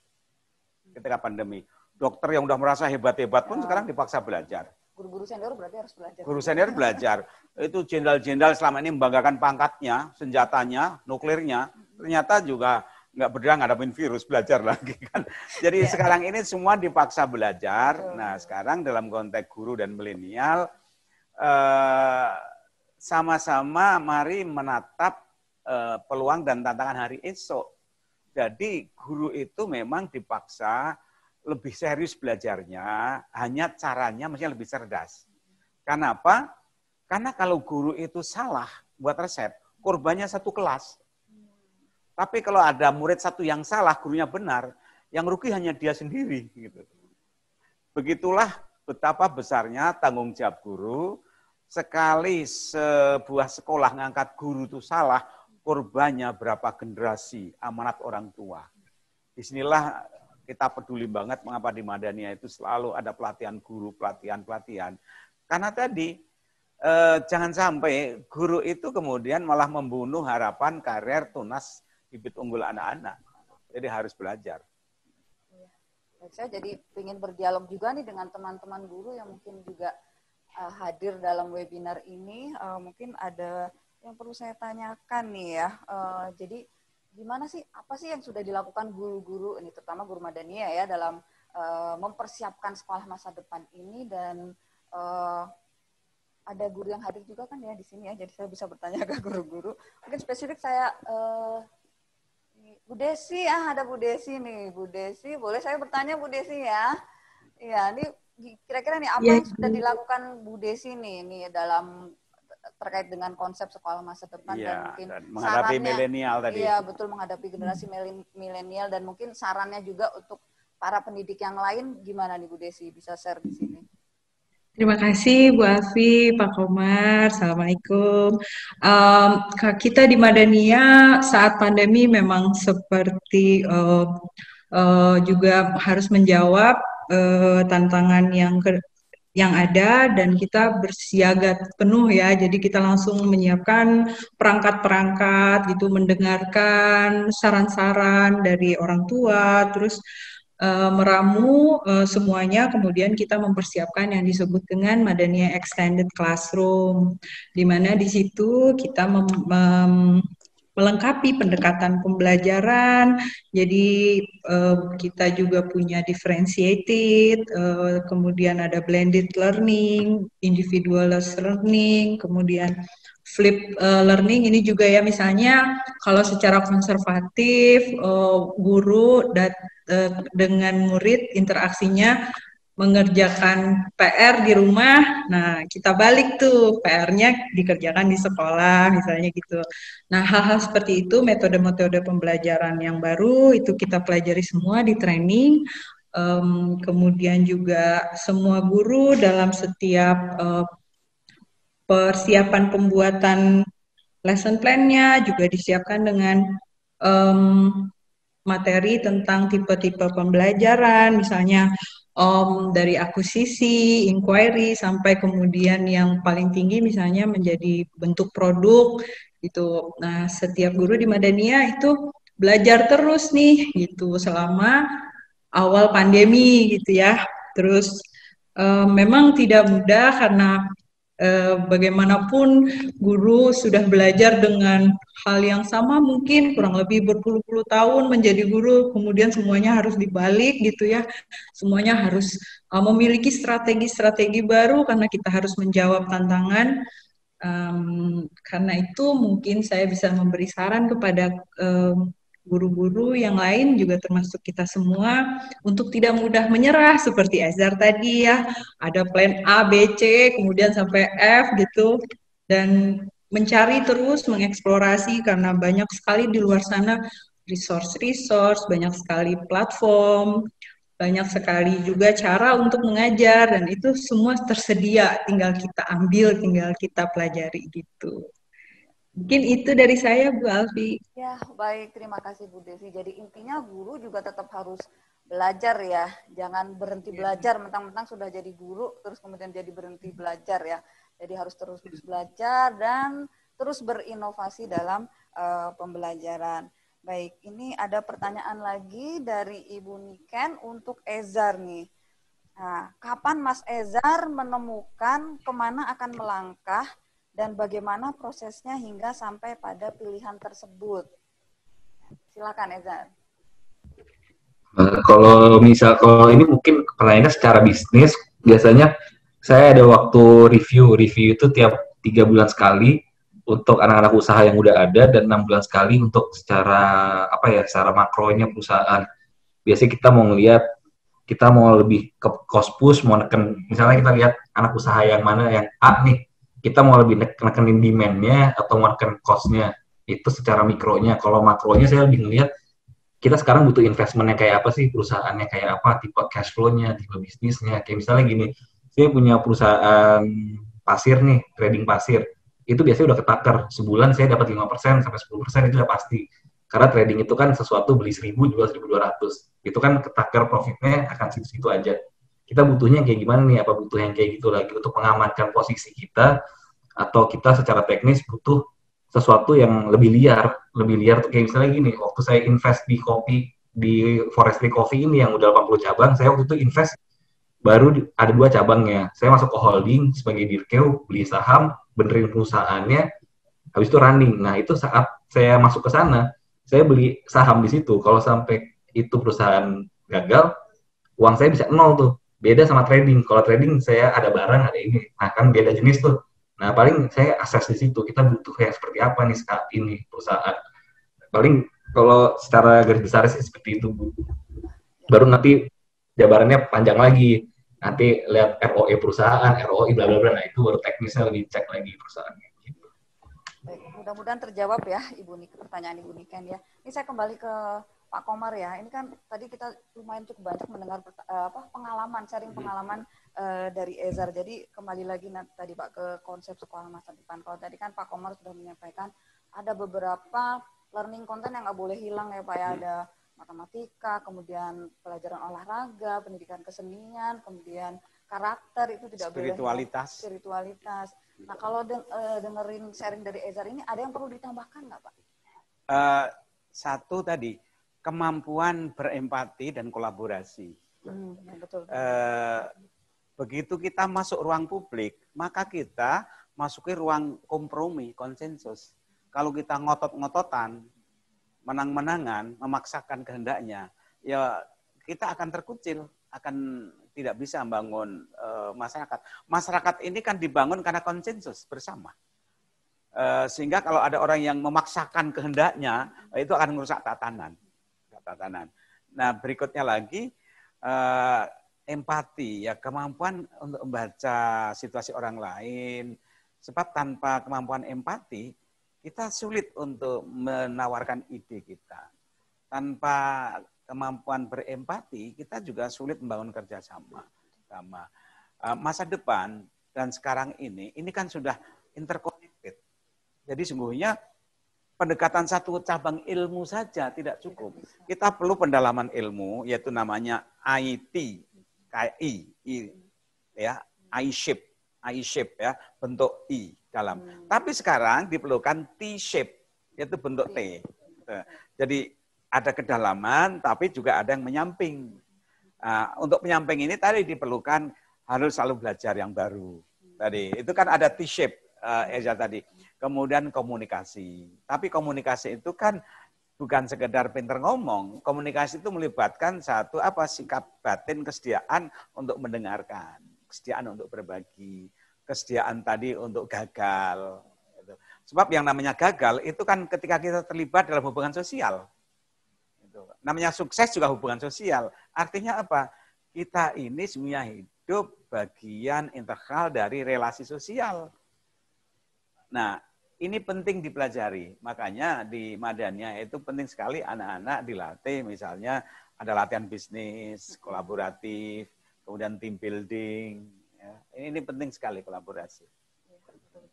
Ketika pandemi, dokter yang udah merasa hebat-hebat pun sekarang dipaksa belajar. Guru-guru senior berarti harus belajar. Guru senior belajar. Itu jenderal-jenderal selama ini membanggakan pangkatnya, senjatanya, nuklirnya, ternyata juga nggak berdaya ngadapin virus, belajar lagi kan. Jadi sekarang ini semua dipaksa belajar. Nah sekarang dalam konteks guru dan milenial, sama-sama mari menatap peluang dan tantangan hari esok. Jadi guru itu memang dipaksa lebih serius belajarnya, hanya caranya mestinya lebih cerdas. Kenapa? Karena kalau guru itu salah buat resep, korbannya satu kelas. Tapi kalau ada murid satu yang salah, gurunya benar, yang rugi hanya dia sendiri. Gitu. Begitulah betapa besarnya tanggung jawab guru. Sekali sebuah sekolah ngangkat guru itu salah, korbannya berapa generasi, amanat orang tua. Disinilah kita peduli banget mengapa di Madania itu selalu ada pelatihan guru, pelatihan. Karena tadi, jangan sampai guru itu kemudian malah membunuh harapan karir tunas bibit unggul anak-anak. Jadi harus belajar. Saya jadi ingin berdialog juga nih dengan teman-teman guru yang mungkin juga hadir dalam webinar ini. Mungkin ada yang perlu saya tanyakan nih ya. Jadi gimana sih, apa sih yang sudah dilakukan guru-guru ini, terutama guru Madania ya, dalam mempersiapkan sekolah masa depan ini, dan ada guru yang hadir juga kan ya di sini ya, jadi saya bisa bertanya ke guru-guru. Mungkin spesifik saya Bu Desi, ada Bu Desi nih. Bu Desi, boleh saya bertanya Bu Desi ya? Iya, ini kira-kira nih apa yang sudah dilakukan Bu Desi nih dalam terkait dengan konsep sekolah masa depan, dan mungkin dan menghadapi milenial tadi. Iya, betul, menghadapi generasi milenial, dan mungkin sarannya juga untuk para pendidik yang lain gimana nih Bu Desi, bisa share di sini. Terima kasih Bu Alfi, Pak Komar, Assalamualaikum. Kita di Madania saat pandemi memang seperti juga harus menjawab tantangan yang ada, dan kita bersiaga penuh ya. Jadi kita langsung menyiapkan perangkat-perangkat gitu, mendengarkan saran-saran dari orang tua, terus meramu semuanya, kemudian kita mempersiapkan yang disebut dengan Madania Extended Classroom, di mana di situ kita melengkapi pendekatan pembelajaran. Jadi kita juga punya differentiated, kemudian ada blended learning, individualized learning, kemudian flip learning. Ini juga ya, misalnya kalau secara konservatif guru dengan murid interaksinya mengerjakan PR di rumah, nah kita balik tuh PR-nya dikerjakan di sekolah misalnya gitu. Nah hal-hal seperti itu, metode-metode pembelajaran yang baru itu kita pelajari semua di training. Kemudian juga semua guru dalam setiap persiapan pembuatan lesson plan-nya juga disiapkan dengan materi tentang tipe-tipe pembelajaran, misalnya dari akuisisi, inquiry, sampai kemudian yang paling tinggi misalnya menjadi bentuk produk gitu. Nah, setiap guru di Madania itu belajar terus nih gitu selama awal pandemi gitu ya. Terus memang tidak mudah karena bagaimanapun guru sudah belajar dengan hal yang sama mungkin kurang lebih berpuluh-puluh tahun menjadi guru, kemudian semuanya harus dibalik gitu ya, semuanya harus memiliki strategi-strategi baru karena kita harus menjawab tantangan. Karena itu mungkin saya bisa memberi saran kepada guru-guru yang lain juga termasuk kita semua untuk tidak mudah menyerah seperti Azhar tadi ya, ada plan A, B, C, kemudian sampai F gitu, dan mencari terus, mengeksplorasi karena banyak sekali di luar sana resource, banyak sekali platform, banyak sekali juga cara untuk mengajar, dan itu semua tersedia, tinggal kita ambil, tinggal kita pelajari gitu. Mungkin itu dari saya, Bu Alfi. Ya, baik. Terima kasih, Bu Desi. Jadi intinya guru juga tetap harus belajar ya. Jangan berhenti belajar, mentang-mentang sudah jadi guru, terus kemudian jadi berhenti belajar ya. Jadi harus terus belajar dan terus berinovasi dalam pembelajaran. Baik, ini ada pertanyaan lagi dari Ibu Niken untuk Ezar nih. Nah, kapan Mas Ezar menemukan kemana akan melangkah dan bagaimana prosesnya hingga sampai pada pilihan tersebut? Silakan Ezar. Kalau ini mungkin pertanyaannya secara bisnis, biasanya saya ada waktu review itu tiap 3 bulan sekali untuk anak-anak usaha yang udah ada, dan 6 bulan sekali untuk secara secara makronya perusahaan. Biasanya kita mau ngelihat, kita mau lebih ke cost push, mau neken, misalnya kita lihat anak usaha yang mana yang A nih, kita mau lebih nekenin demand-nya atau neken cost-nya, itu secara mikronya. Kalau makronya saya lebih ngelihat kita sekarang butuh investment-nya kayak apa sih, perusahaannya kayak apa, tipe cash flow-nya, tipe bisnisnya. Kayak misalnya gini, saya punya perusahaan pasir nih, trading pasir. Itu biasanya udah ketakar, sebulan saya dapat 5% sampai 10%, itu udah pasti. Karena trading itu kan sesuatu beli 1.000 jual 1.200. Itu kan ketakar profitnya akan situ-situ aja. Kita butuhnya kayak gimana nih, apa butuh yang kayak gitu lagi untuk mengamankan posisi kita, atau kita secara teknis butuh sesuatu yang lebih liar tuh kayak misalnya gini, waktu saya invest di kopi, di Forestry Coffee ini yang udah 80 cabang, saya waktu itu invest baru ada 2 cabangnya. Saya masuk ke holding sebagai dirkeu, beli saham, benerin perusahaannya, habis itu running. Nah, itu saat saya masuk ke sana, saya beli saham di situ. Kalau sampai itu perusahaan gagal, uang saya bisa nol tuh. Beda sama trading. Kalau trading saya ada barang, ada ini. Nah, kan beda jenis tuh. Nah, paling saya akses di situ. Kita butuh yang seperti apa nih saat ini perusahaan. Paling kalau secara garis besar sih seperti itu, Bu. Baru nanti jabarannya panjang lagi. Nanti lihat ROE perusahaan, ROI bla bla bla. Nah, itu baru teknisnya lebih cek lagi perusahaannya. Baik, mudah-mudahan terjawab ya Ibu Nik, pertanyaan Ibu Niken ya. Ini saya kembali ke Pak Komar ya. Ini kan tadi kita lumayan cukup banyak mendengar pengalaman, sharing pengalaman dari Ezar. Jadi kembali lagi tadi Pak ke konsep sekolah masa depan. Kalau tadi kan Pak Komar sudah menyampaikan ada beberapa learning content yang nggak boleh hilang ya Pak ya. Ada matematika, kemudian pelajaran olahraga, pendidikan kesenian, kemudian karakter itu tidak spiritualitas. Boleh spiritualitas. Nah kalau dengerin sharing dari Ezar ini ada yang perlu ditambahkan nggak Pak? Satu tadi kemampuan berempati dan kolaborasi. Betul. Begitu kita masuk ruang publik, maka kita masuki ruang kompromi, konsensus. Kalau kita ngotot-ngototan, menang-menangan, memaksakan kehendaknya, ya kita akan terkucil, akan tidak bisa membangun masyarakat. Masyarakat ini kan dibangun karena konsensus bersama. Sehingga kalau ada orang yang memaksakan kehendaknya, itu akan merusak tatanan. Nah, berikutnya lagi, empati, ya kemampuan untuk membaca situasi orang lain. Sebab tanpa kemampuan empati, kita sulit untuk menawarkan ide kita. Tanpa kemampuan berempati, kita juga sulit membangun kerjasama. Masa depan dan sekarang ini kan sudah interconnected. Jadi sungguhnya pendekatan satu cabang ilmu saja tidak cukup. Kita perlu pendalaman ilmu, yaitu namanya IT, ya, I-shape ya, bentuk I dalam. Tapi sekarang diperlukan T-shape, yaitu bentuk T. Jadi ada kedalaman, tapi juga ada yang menyamping. Untuk menyamping ini tadi diperlukan harus selalu belajar yang baru. Tadi itu kan ada T-shape, Eza tadi. Kemudian komunikasi. Tapi komunikasi itu kan bukan sekedar pinter ngomong. Komunikasi itu melibatkan satu sikap batin, kesediaan untuk mendengarkan, kesediaan untuk berbagi, kesediaan tadi untuk gagal. Sebab yang namanya gagal itu kan ketika kita terlibat dalam hubungan sosial. Namanya sukses juga hubungan sosial. Artinya apa? Kita ini semuanya hidup bagian integral dari relasi sosial. Nah, ini penting dipelajari. Makanya di Madania itu penting sekali anak-anak dilatih. Misalnya ada latihan bisnis, kolaboratif, kemudian team building. Ya. Ini penting sekali kolaborasi.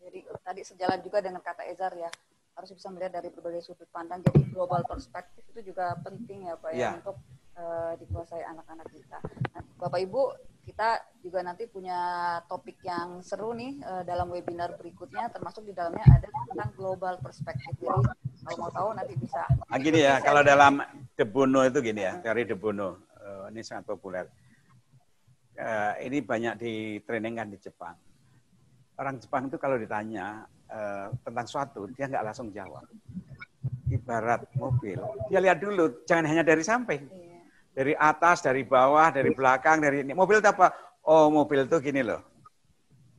Jadi tadi sejalan juga dengan kata Ezar ya. Harus bisa melihat dari berbagai sudut pandang. Jadi global perspektif itu juga penting ya Pak ya, untuk dikuasai anak-anak kita. Nah, Bapak Ibu, kita juga nanti punya topik yang seru nih dalam webinar berikutnya, termasuk di dalamnya ada tentang global perspektif. Jadi kalau mau tahu nanti bisa. Gini ya, kalau dalam De Bono itu gini ya, teori De Bono, ini sangat populer. Ini banyak ditrainingkan di Jepang. Orang Jepang itu kalau ditanya tentang suatu, dia nggak langsung jawab. Ibarat mobil, dia lihat dulu, jangan hanya dari samping. Dari atas, dari bawah, dari belakang, dari ini. Mobil itu apa? Oh, mobil itu gini loh.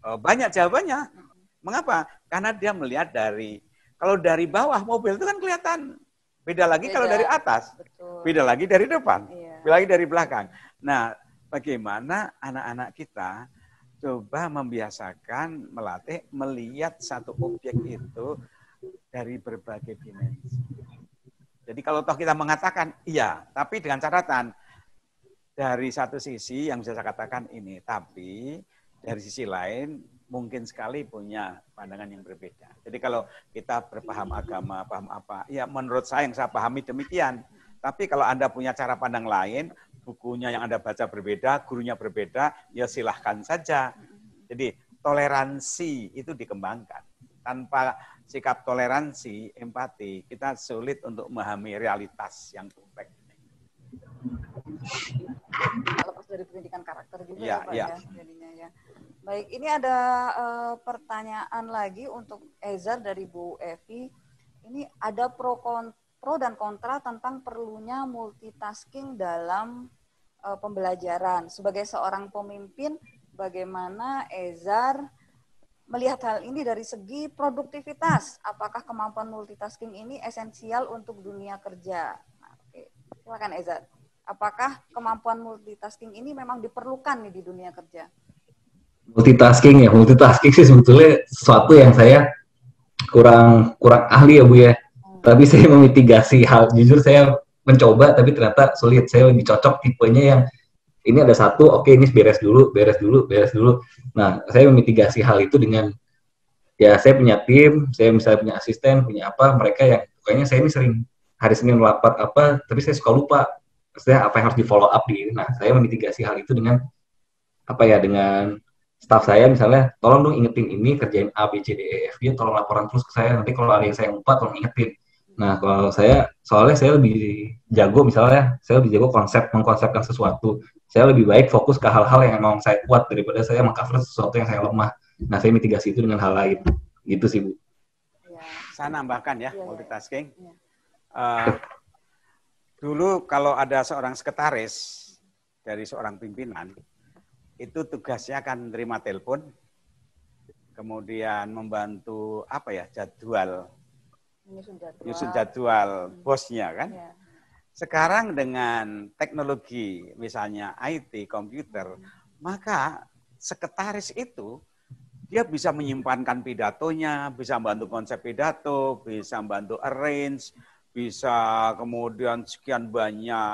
Banyak jawabannya. Mengapa? Karena dia melihat kalau dari bawah mobil itu kan kelihatan. Beda lagi kalau dari atas. Betul. Beda lagi dari depan. Beda lagi dari belakang. Nah, bagaimana anak-anak kita coba membiasakan melatih melihat satu objek itu dari berbagai dimensi. Jadi kalau toh kita mengatakan iya, tapi dengan catatan dari satu sisi yang bisa saya katakan ini, tapi dari sisi lain mungkin sekali punya pandangan yang berbeda. Jadi kalau kita berpaham agama, paham apa, ya menurut saya yang saya pahami demikian. Tapi kalau Anda punya cara pandang lain, bukunya yang Anda baca berbeda, gurunya berbeda, ya silahkan saja. Jadi toleransi itu dikembangkan. Tanpa sikap toleransi, empati, kita sulit untuk memahami realitas yang kompleks. Lepas dari pendidikan karakter juga ya, ya Pak ya. Jadinya ya. Baik, ini ada pertanyaan lagi untuk Ezar dari Bu Evi. Ini ada pro dan kontra tentang perlunya multitasking dalam pembelajaran. Sebagai seorang pemimpin, bagaimana Ezar melihat hal ini dari segi produktivitas? Apakah kemampuan multitasking ini esensial untuk dunia kerja? Nah, oke. Silakan Ezar. Apakah kemampuan multitasking ini memang diperlukan nih di dunia kerja? Multitasking sih sebetulnya sesuatu yang saya kurang ahli ya Bu ya. Tapi saya memitigasi jujur saya mencoba tapi ternyata sulit. Saya lebih cocok tipenya yang ini ada satu, oke ini beres dulu. Nah, saya memitigasi hal itu dengan ya saya punya tim, saya misalnya punya asisten, punya apa, mereka yang pokoknya saya ini sering hari Senin rapat apa, tapi saya suka lupa. Maksudnya apa yang harus di follow up di ini. Nah, saya memitigasi hal itu dengan dengan staff saya misalnya, tolong dong ingetin ini, kerjain A, B, C, D, E, F, G, tolong laporan terus ke saya, nanti kalau ada yang saya lupa, tolong ingetin. Nah, kalau soalnya saya lebih jago misalnya, saya lebih jago mengkonsepkan sesuatu. Saya lebih baik fokus ke hal-hal yang memang saya kuat daripada saya mengcover sesuatu yang saya lemah. Nah, saya mitigasi itu dengan hal lain. Gitu sih, Bu. Ya. Saya nambahkan ya, multitasking. Dulu kalau ada seorang sekretaris dari seorang pimpinan, itu tugasnya akan menerima telepon, kemudian membantu jadwal, nyusun jadwal bosnya kan. Ya. Sekarang dengan teknologi misalnya IT, komputer, maka sekretaris itu dia bisa menyimpankan pidatonya, bisa membantu konsep pidato, bisa membantu arrange, bisa kemudian sekian banyak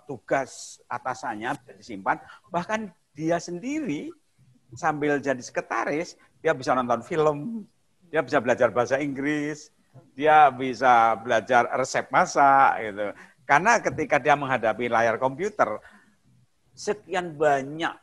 tugas atasannya bisa disimpan, bahkan dia sendiri sambil jadi sekretaris, dia bisa nonton film, dia bisa belajar bahasa Inggris, dia bisa belajar resep masak gitu. Karena ketika dia menghadapi layar komputer, sekian banyak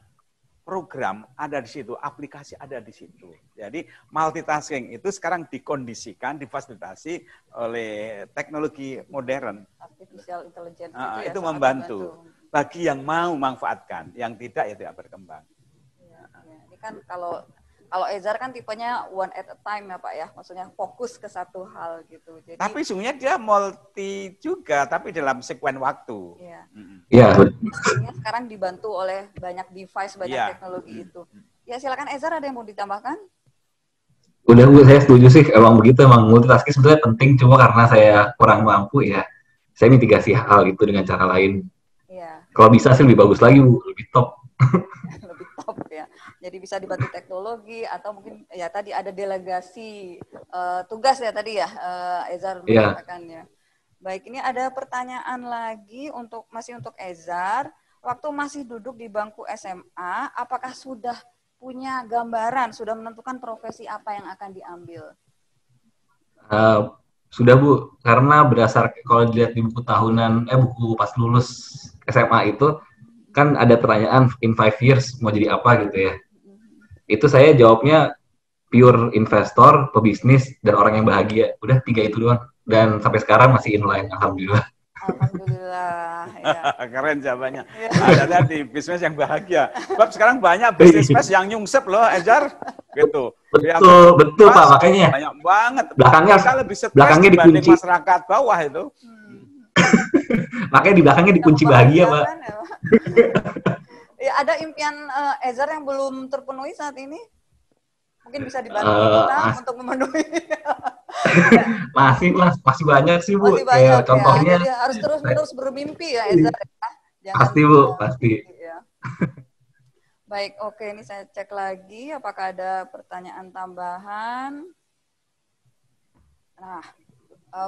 program ada di situ, aplikasi ada di situ. Jadi multitasking itu sekarang dikondisikan, difasilitasi oleh teknologi modern. Artificial intelligence itu membantu. Bagi yang mau manfaatkan, yang tidak ya tidak berkembang. Ya. Ini kan kalau Ezar kan tipenya one at a time ya Pak ya, maksudnya fokus ke satu hal gitu. Jadi, tapi sebenarnya dia multi juga, tapi dalam sekuen waktu. Iya. Iya. Sekarang dibantu oleh banyak device, banyak teknologi itu. Ya silakan Ezar, ada yang mau ditambahkan? Udah Bu, saya setuju sih, emang begitu, emang multitasking sebenarnya penting, cuma karena saya kurang mampu ya, saya mitigasi hal itu dengan cara lain. Iya. Kalau bisa sih lebih bagus lagi Bu, lebih top. Lebih top ya. Jadi bisa dibantu teknologi atau mungkin ya tadi ada delegasi tugas ya tadi ya Ezar mengatakannya. Baik, ini ada pertanyaan lagi masih untuk Ezar. Waktu masih duduk di bangku SMA, apakah sudah punya gambaran, sudah menentukan profesi apa yang akan diambil? Sudah Bu, karena kalau dilihat di buku tahunan, buku pas lulus SMA itu, kan ada pertanyaan in 5 years mau jadi apa gitu ya. Itu saya jawabnya pure investor, pebisnis, dan orang yang bahagia. Udah 3 itu doang. Dan sampai sekarang masih inline, alhamdulillah. Alhamdulillah. Ya. Keren jawabannya. Ada tadi bisnis yang bahagia. Sebab sekarang banyak bisnis yang nyungsep loh, Ezar. Gitu. Betul Pak, makanya. Banyak banget. Belakangnya dikunci masyarakat bawah itu. Makanya di belakangnya dikunci bahagia, Pak. Ya, ada impian Ezar yang belum terpenuhi saat ini? Mungkin bisa dibantu kita untuk memenuhi. masih banyak sih Bu. Masih banyak, contohnya. Jadi harus terus-menerus bermimpi ya Ezar. Ya? Pasti Bu, pasti. Ya. Baik, oke, ini saya cek lagi apakah ada pertanyaan tambahan. Nah,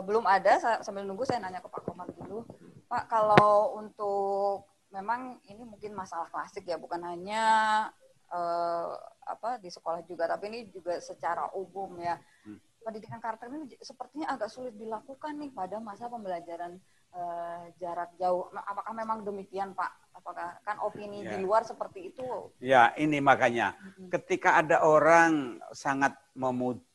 belum ada, sambil nunggu saya nanya ke Pak Komar dulu. Pak, kalau untuk memang ini mungkin masalah klasik ya, bukan hanya di sekolah juga, tapi ini juga secara umum ya. Pendidikan karakter ini sepertinya agak sulit dilakukan nih pada masa pembelajaran jarak jauh. Apakah memang demikian Pak? Apakah kan opini di luar seperti itu? Ya, ini makanya ketika ada orang sangat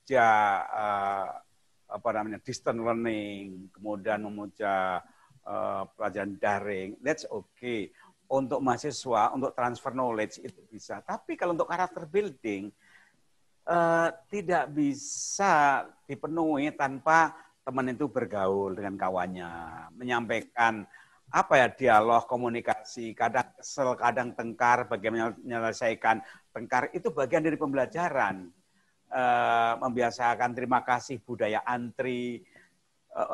memuja distance learning, kemudian memuja pelajaran daring, that's okay. Untuk mahasiswa, untuk transfer knowledge itu bisa. Tapi kalau untuk karakter building, tidak bisa dipenuhi tanpa teman itu bergaul dengan kawannya, menyampaikan dialog, komunikasi, kadang kesel, kadang tengkar, bagaimana menyelesaikan tengkar, itu bagian dari pembelajaran. Membiasakan terima kasih, budaya antri.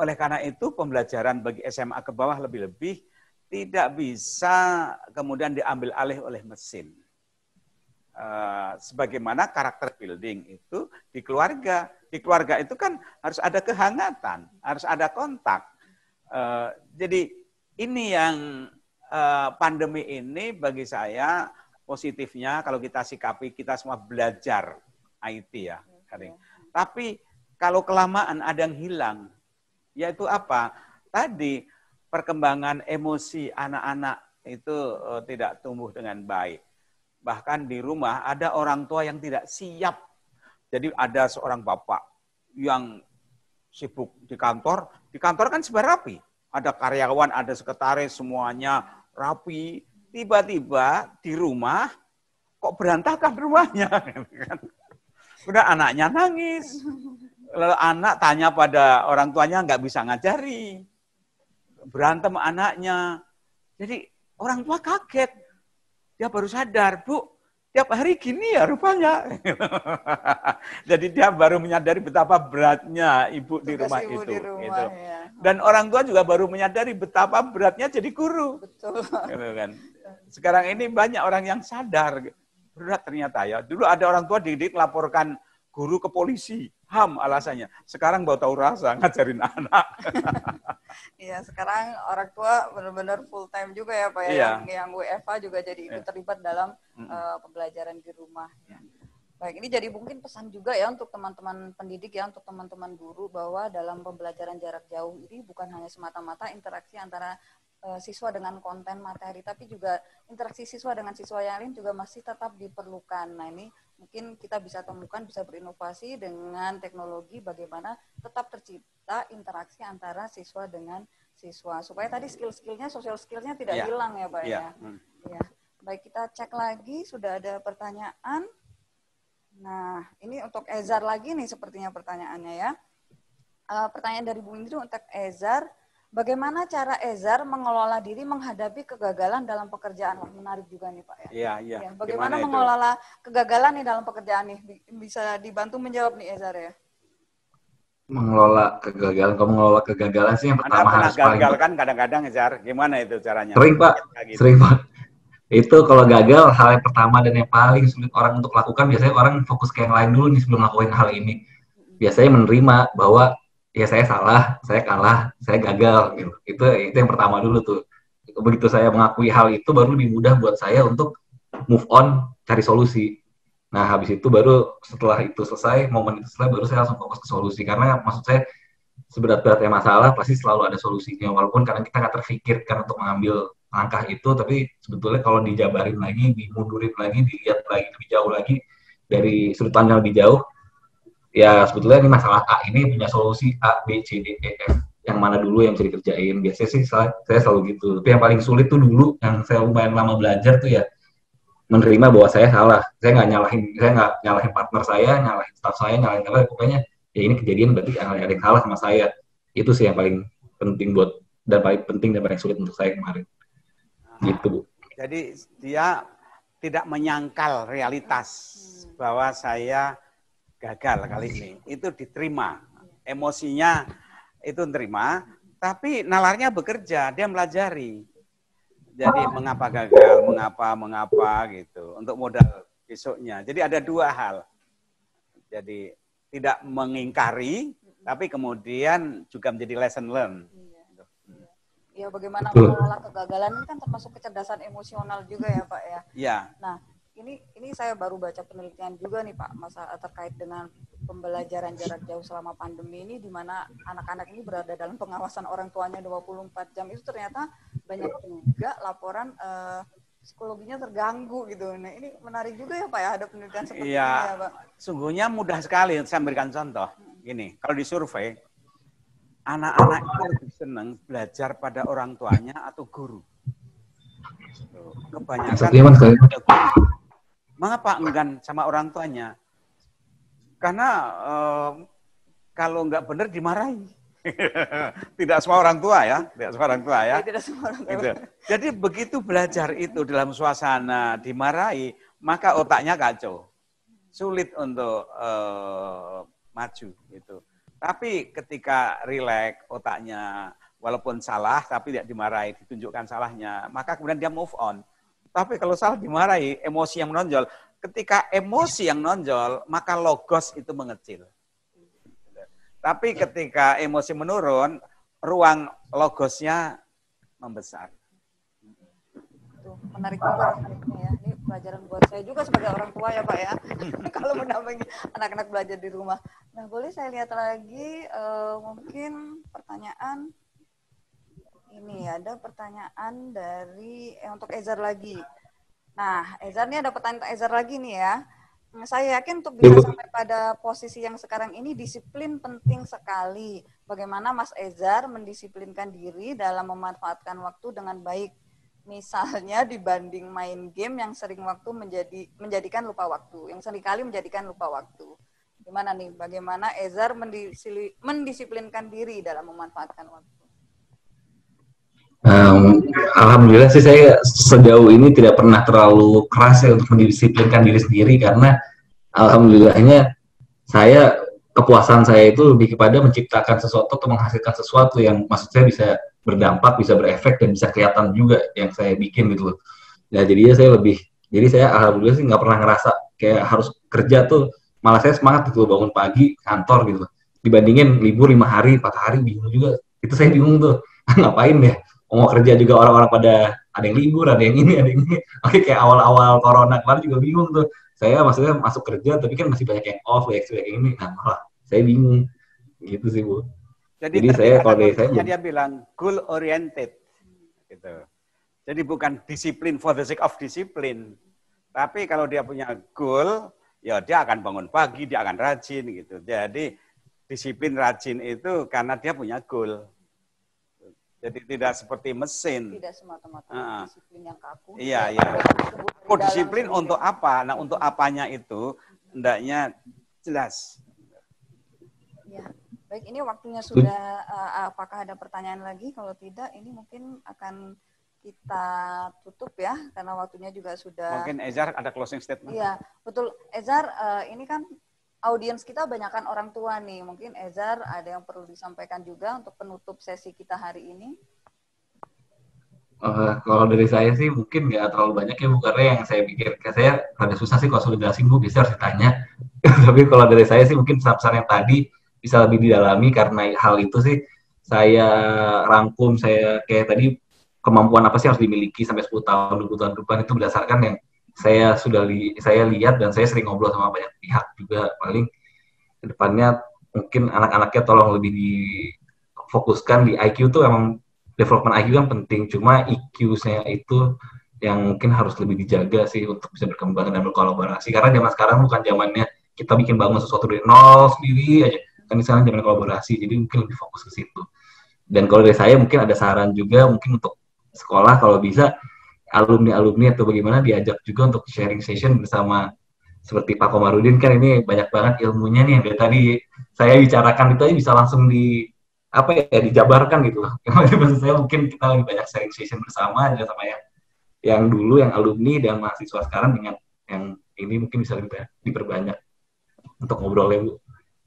Oleh karena itu pembelajaran bagi SMA ke bawah lebih-lebih tidak bisa kemudian diambil alih oleh mesin. Sebagaimana karakter building itu di keluarga. Di keluarga itu kan harus ada kehangatan, harus ada kontak. Jadi ini yang pandemi ini bagi saya positifnya kalau kita sikapi kita semua belajar IT ya. Tapi kalau kelamaan ada yang hilang, yaitu apa? Tadi perkembangan emosi anak-anak itu tidak tumbuh dengan baik. Bahkan di rumah ada orang tua yang tidak siap. Jadi ada seorang bapak yang sibuk di kantor kan sebar rapi. Ada karyawan, ada sekretaris, semuanya rapi. Tiba-tiba di rumah kok berantakan rumahnya. Udah anaknya nangis. Lalu anak tanya pada orang tuanya nggak bisa ngajari. Berantem anaknya. Jadi orang tua kaget. Dia baru sadar, Bu, tiap hari gini ya rupanya. Jadi dia baru menyadari betapa beratnya ibu di rumah itu. Di rumah, gitu. Ya. Dan orang tua juga baru menyadari betapa beratnya jadi guru. Betul. Gitu kan. Sekarang ini banyak orang yang sadar. Berat ternyata ya. Dulu ada orang tua didik laporkan guru ke polisi. HAM alasannya. Sekarang baru tahu rasa ngajarin anak. Iya, sekarang orang tua benar-benar full time juga ya Pak ya. Iya. Yang WFH juga jadi ikut terlibat dalam pembelajaran di rumah. Ya. Baik, ini jadi mungkin pesan juga ya untuk teman-teman pendidik ya, untuk teman-teman guru bahwa dalam pembelajaran jarak jauh ini bukan hanya semata-mata interaksi antara siswa dengan konten materi, tapi juga interaksi siswa dengan siswa yang lain juga masih tetap diperlukan. Nah ini mungkin kita bisa temukan, bisa berinovasi dengan teknologi bagaimana tetap tercipta interaksi antara siswa dengan siswa. Supaya tadi skill-skillnya, social skillnya tidak hilang ya Pak ya. Ya. Baik, kita cek lagi, sudah ada pertanyaan. Nah ini untuk Ezar lagi nih sepertinya pertanyaannya ya. Pertanyaan dari Bu Indri untuk Ezar. Bagaimana cara Ezar mengelola diri menghadapi kegagalan dalam pekerjaan? Menarik juga nih Pak ya. Iya. Bagaimana mengelola kegagalan nih dalam pekerjaan nih? Bisa dibantu menjawab nih Ezar ya. Mengelola kegagalan sih yang pertama harus paling. Gagal kan kadang-kadang Ezar. Gimana itu caranya? Sering Pak. Itu kalau gagal hal yang pertama dan yang paling sulit orang untuk lakukan biasanya orang fokus ke yang lain dulu nih sebelum melakukan hal ini. Biasanya menerima bahwa ya saya salah, saya kalah, saya gagal gitu. Itu yang pertama dulu tuh. Begitu saya mengakui hal itu baru lebih mudah buat saya untuk move on, cari solusi. Nah, habis itu baru setelah itu selesai, momen itu selesai baru saya langsung fokus ke solusi karena maksud saya seberat-beratnya masalah pasti selalu ada solusinya walaupun kadang kita nggak terfikirkan untuk mengambil langkah itu, tapi sebetulnya kalau dijabarin lagi, dimundurin lagi, dilihat lagi lebih jauh lagi dari sudut pandang lebih jauh, ya sebetulnya ini masalah A ini punya solusi A, B, C, D, E, F. Yang mana dulu yang bisa dikerjain. Biasanya sih saya selalu gitu. Tapi yang paling sulit tuh dulu, yang saya lumayan lama belajar tuh ya, menerima bahwa saya salah. Saya nggak nyalahin partner saya, nyalahin staff saya, nyalahin apa, pokoknya ya ini kejadian berarti ada yang salah sama saya. Itu sih yang paling penting dan paling sulit untuk saya kemarin. Gitu, Bu. Jadi dia tidak menyangkal realitas bahwa saya gagal kali ini. Itu diterima. Emosinya itu terima, tapi nalarnya bekerja, dia melajari. Jadi mengapa gagal, mengapa gitu. Untuk modal besoknya. Jadi ada dua hal. Jadi tidak mengingkari, tapi kemudian juga menjadi lesson learn. Ya, bagaimana mengelola kegagalan ini kan termasuk kecerdasan emosional juga ya Pak ya. Iya. Nah, ini saya baru baca penelitian juga nih Pak, masalah terkait dengan pembelajaran jarak jauh selama pandemi ini, di mana anak-anak ini berada dalam pengawasan orang tuanya 24 jam. Itu ternyata banyak juga laporan psikologinya terganggu gitu. Nah ini menarik juga ya Pak ya, ada penelitian seperti Iya, ini ya Pak. sungguhnya mudah sekali. Saya berikan contoh. Gini, kalau di survei, anak-anak itu lebih senang belajar pada orang tuanya atau guru. Kebanyakan pada guru. Mengapa enggan sama orang tuanya? Karena kalau nggak benar dimarahi. Tidak semua orang tua ya, tidak semua orang tua ya. Tidak semua orang tua. Gitu. Jadi begitu belajar itu dalam suasana dimarahi, maka otaknya kacau, sulit untuk maju gitu. Tapi ketika rileks, otaknya walaupun salah tapi tidak dimarahi, ditunjukkan salahnya, maka kemudian dia move on. Tapi kalau salah dimarahi, emosi yang menonjol. Ketika emosi yang menonjol, maka logos itu mengecil. Tapi ketika emosi menurun, ruang logosnya membesar. Tuh, menarik juga ya. Ini pelajaran buat saya juga sebagai orang tua ya Pak ya. Kalau mendampingi anak-anak belajar di rumah. Nah boleh saya lihat lagi mungkin pertanyaan. Ini ada pertanyaan dari untuk Ezar lagi. Nah Ezar ini ada pertanyaan Ezar lagi nih ya. Saya yakin untuk bisa sampai pada posisi yang sekarang ini disiplin penting sekali. Bagaimana Mas Ezar mendisiplinkan diri dalam memanfaatkan waktu dengan baik. Misalnya dibanding main game yang sering waktu menjadikan lupa waktu. Yang seringkali menjadikan lupa waktu. Gimana nih? Bagaimana Ezar mendisiplinkan diri dalam memanfaatkan waktu? Alhamdulillah sih saya sejauh ini tidak pernah terlalu keras ya untuk mendisiplinkan diri sendiri karena alhamdulillahnya saya kepuasan saya itu lebih kepada menciptakan sesuatu atau menghasilkan sesuatu yang maksud saya bisa berdampak, bisa berefek dan bisa kelihatan juga yang saya bikin gitu loh. Nah jadinya saya alhamdulillah sih nggak pernah ngerasa kayak harus kerja tuh, malah saya semangat gitu bangun pagi kantor gitu loh. Dibandingin libur 5 hari, 4 hari bingung juga. Itu saya bingung tuh ngapain ya. Mau kerja juga orang-orang pada ada yang libur, ada yang ini, ada yang ini. Oke, kayak awal-awal corona kemarin juga bingung tuh. Saya maksudnya masuk kerja, tapi kan masih banyak yang off, banyak yang ini. Nah, malah saya bingung. Gitu sih, Bu. Jadi saya kalau dari saya dia bilang goal oriented. Gitu. Jadi bukan disiplin for the sake of disiplin. Tapi kalau dia punya goal, ya dia akan bangun pagi, dia akan rajin gitu. Jadi disiplin rajin itu karena dia punya goal. Jadi tidak seperti mesin. Tidak semata-mata disiplin yang kaku. Iya, iya. Oh, disiplin untuk apa? Nah, untuk apanya itu hendaknya jelas. Ya, baik. Ini waktunya sudah. Apakah ada pertanyaan lagi? Kalau tidak, ini mungkin akan kita tutup ya, karena waktunya juga sudah. Mungkin Ezar ada closing statement. Iya, betul. Ezar, ini kan audiens kita banyakkan orang tua nih. Mungkin Ezar ada yang perlu disampaikan juga untuk penutup sesi kita hari ini. Kalau dari saya sih mungkin nggak terlalu banyak ya Bu, karena yang saya pikir, saya rada susah sih kalau sudah jelasin Bu, bisa harus ditanya. Tapi kalau dari saya sih mungkin pesan-pesan yang tadi bisa lebih didalami, karena hal itu sih saya rangkum, saya kayak tadi kemampuan apa sih harus dimiliki sampai 10 tahun, 20 tahun depan itu berdasarkan yang saya lihat dan saya sering ngobrol sama banyak pihak juga. Paling kedepannya mungkin anak-anaknya tolong lebih difokuskan di IQ tuh, emang development IQ kan penting, cuma EQ-nya itu yang mungkin harus lebih dijaga sih untuk bisa berkembang dan berkolaborasi, karena zaman sekarang bukan zamannya kita bikin bangun sesuatu dari nol sendiri aja, kan sekarang zaman kolaborasi, jadi mungkin lebih fokus ke situ. Dan kalau dari saya mungkin ada saran juga mungkin untuk sekolah, kalau bisa alumni-alumni atau bagaimana diajak juga untuk sharing session bersama seperti Pak Komarudin, kan ini banyak banget ilmunya nih yang dari tadi saya bicarakan itu aja bisa langsung dijabarkan gitu loh. Maksud saya mungkin kita lebih banyak sharing session bersama aja sama yang dulu, yang alumni dan mahasiswa sekarang, dengan yang ini mungkin bisa lebih diperbanyak untuk ngobrolnya Bu.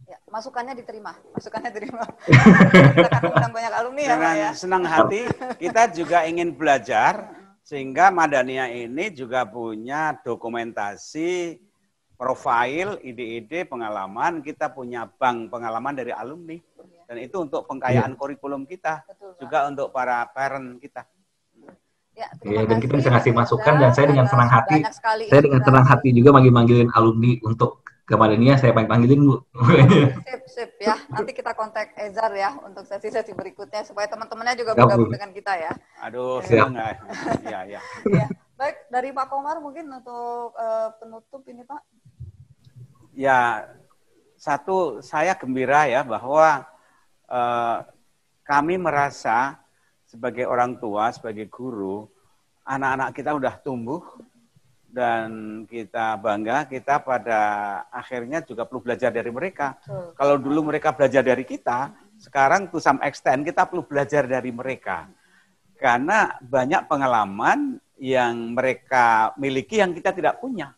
Ya, masukannya diterima. Kita akan undang banyak alumni ya Pak ya. Senang hati, kita juga ingin belajar. Sehingga Madania ini juga punya dokumentasi, profil, ide-ide, pengalaman. Kita punya bank pengalaman dari alumni. Dan itu untuk pengkayaan kurikulum kita. Betul, juga untuk para parent kita. Ya, dan kita bisa ngasih masukan, dan saya dengan senang hati, juga manggil-manggilin alumni untuk ke Madania, saya panggilin Bu. Sip ya. Nanti kita kontak Ezar ya untuk sesi-sesi berikutnya supaya teman-temannya juga bergabung dengan kita ya. Aduh, siap. Ya. Baik, dari Pak Komar mungkin untuk penutup ini Pak. Ya, satu, saya gembira ya bahwa kami merasa sebagai orang tua, sebagai guru, anak-anak kita udah tumbuh dan kita bangga, kita pada akhirnya juga perlu belajar dari mereka. Kalau dulu mereka belajar dari kita, sekarang to some extent kita perlu belajar dari mereka. Karena banyak pengalaman yang mereka miliki yang kita tidak punya.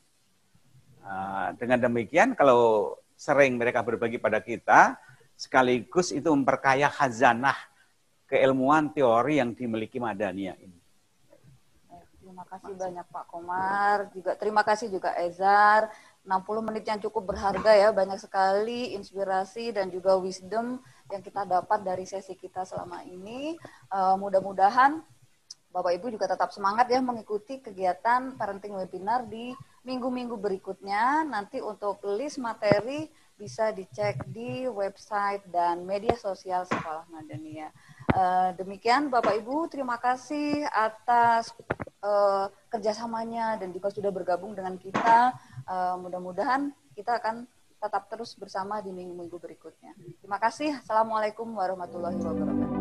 Dengan demikian, kalau sering mereka berbagi pada kita, sekaligus itu memperkaya khazanah keilmuan teori yang dimiliki Madaniyah ini. Terima kasih banyak Pak Komar, juga terima kasih juga Ezar. 60 menit yang cukup berharga ya, banyak sekali inspirasi dan juga wisdom yang kita dapat dari sesi kita selama ini. Mudah-mudahan Bapak Ibu juga tetap semangat ya mengikuti kegiatan parenting webinar di minggu-minggu berikutnya. Nanti untuk list materi bisa dicek di website dan media sosial Sekolah Madaniyah. Demikian Bapak Ibu, terima kasih atas kerjasamanya dan juga sudah bergabung dengan kita. Mudah-mudahan kita akan tetap terus bersama di minggu-minggu berikutnya. Terima kasih. Assalamualaikum warahmatullahi wabarakatuh.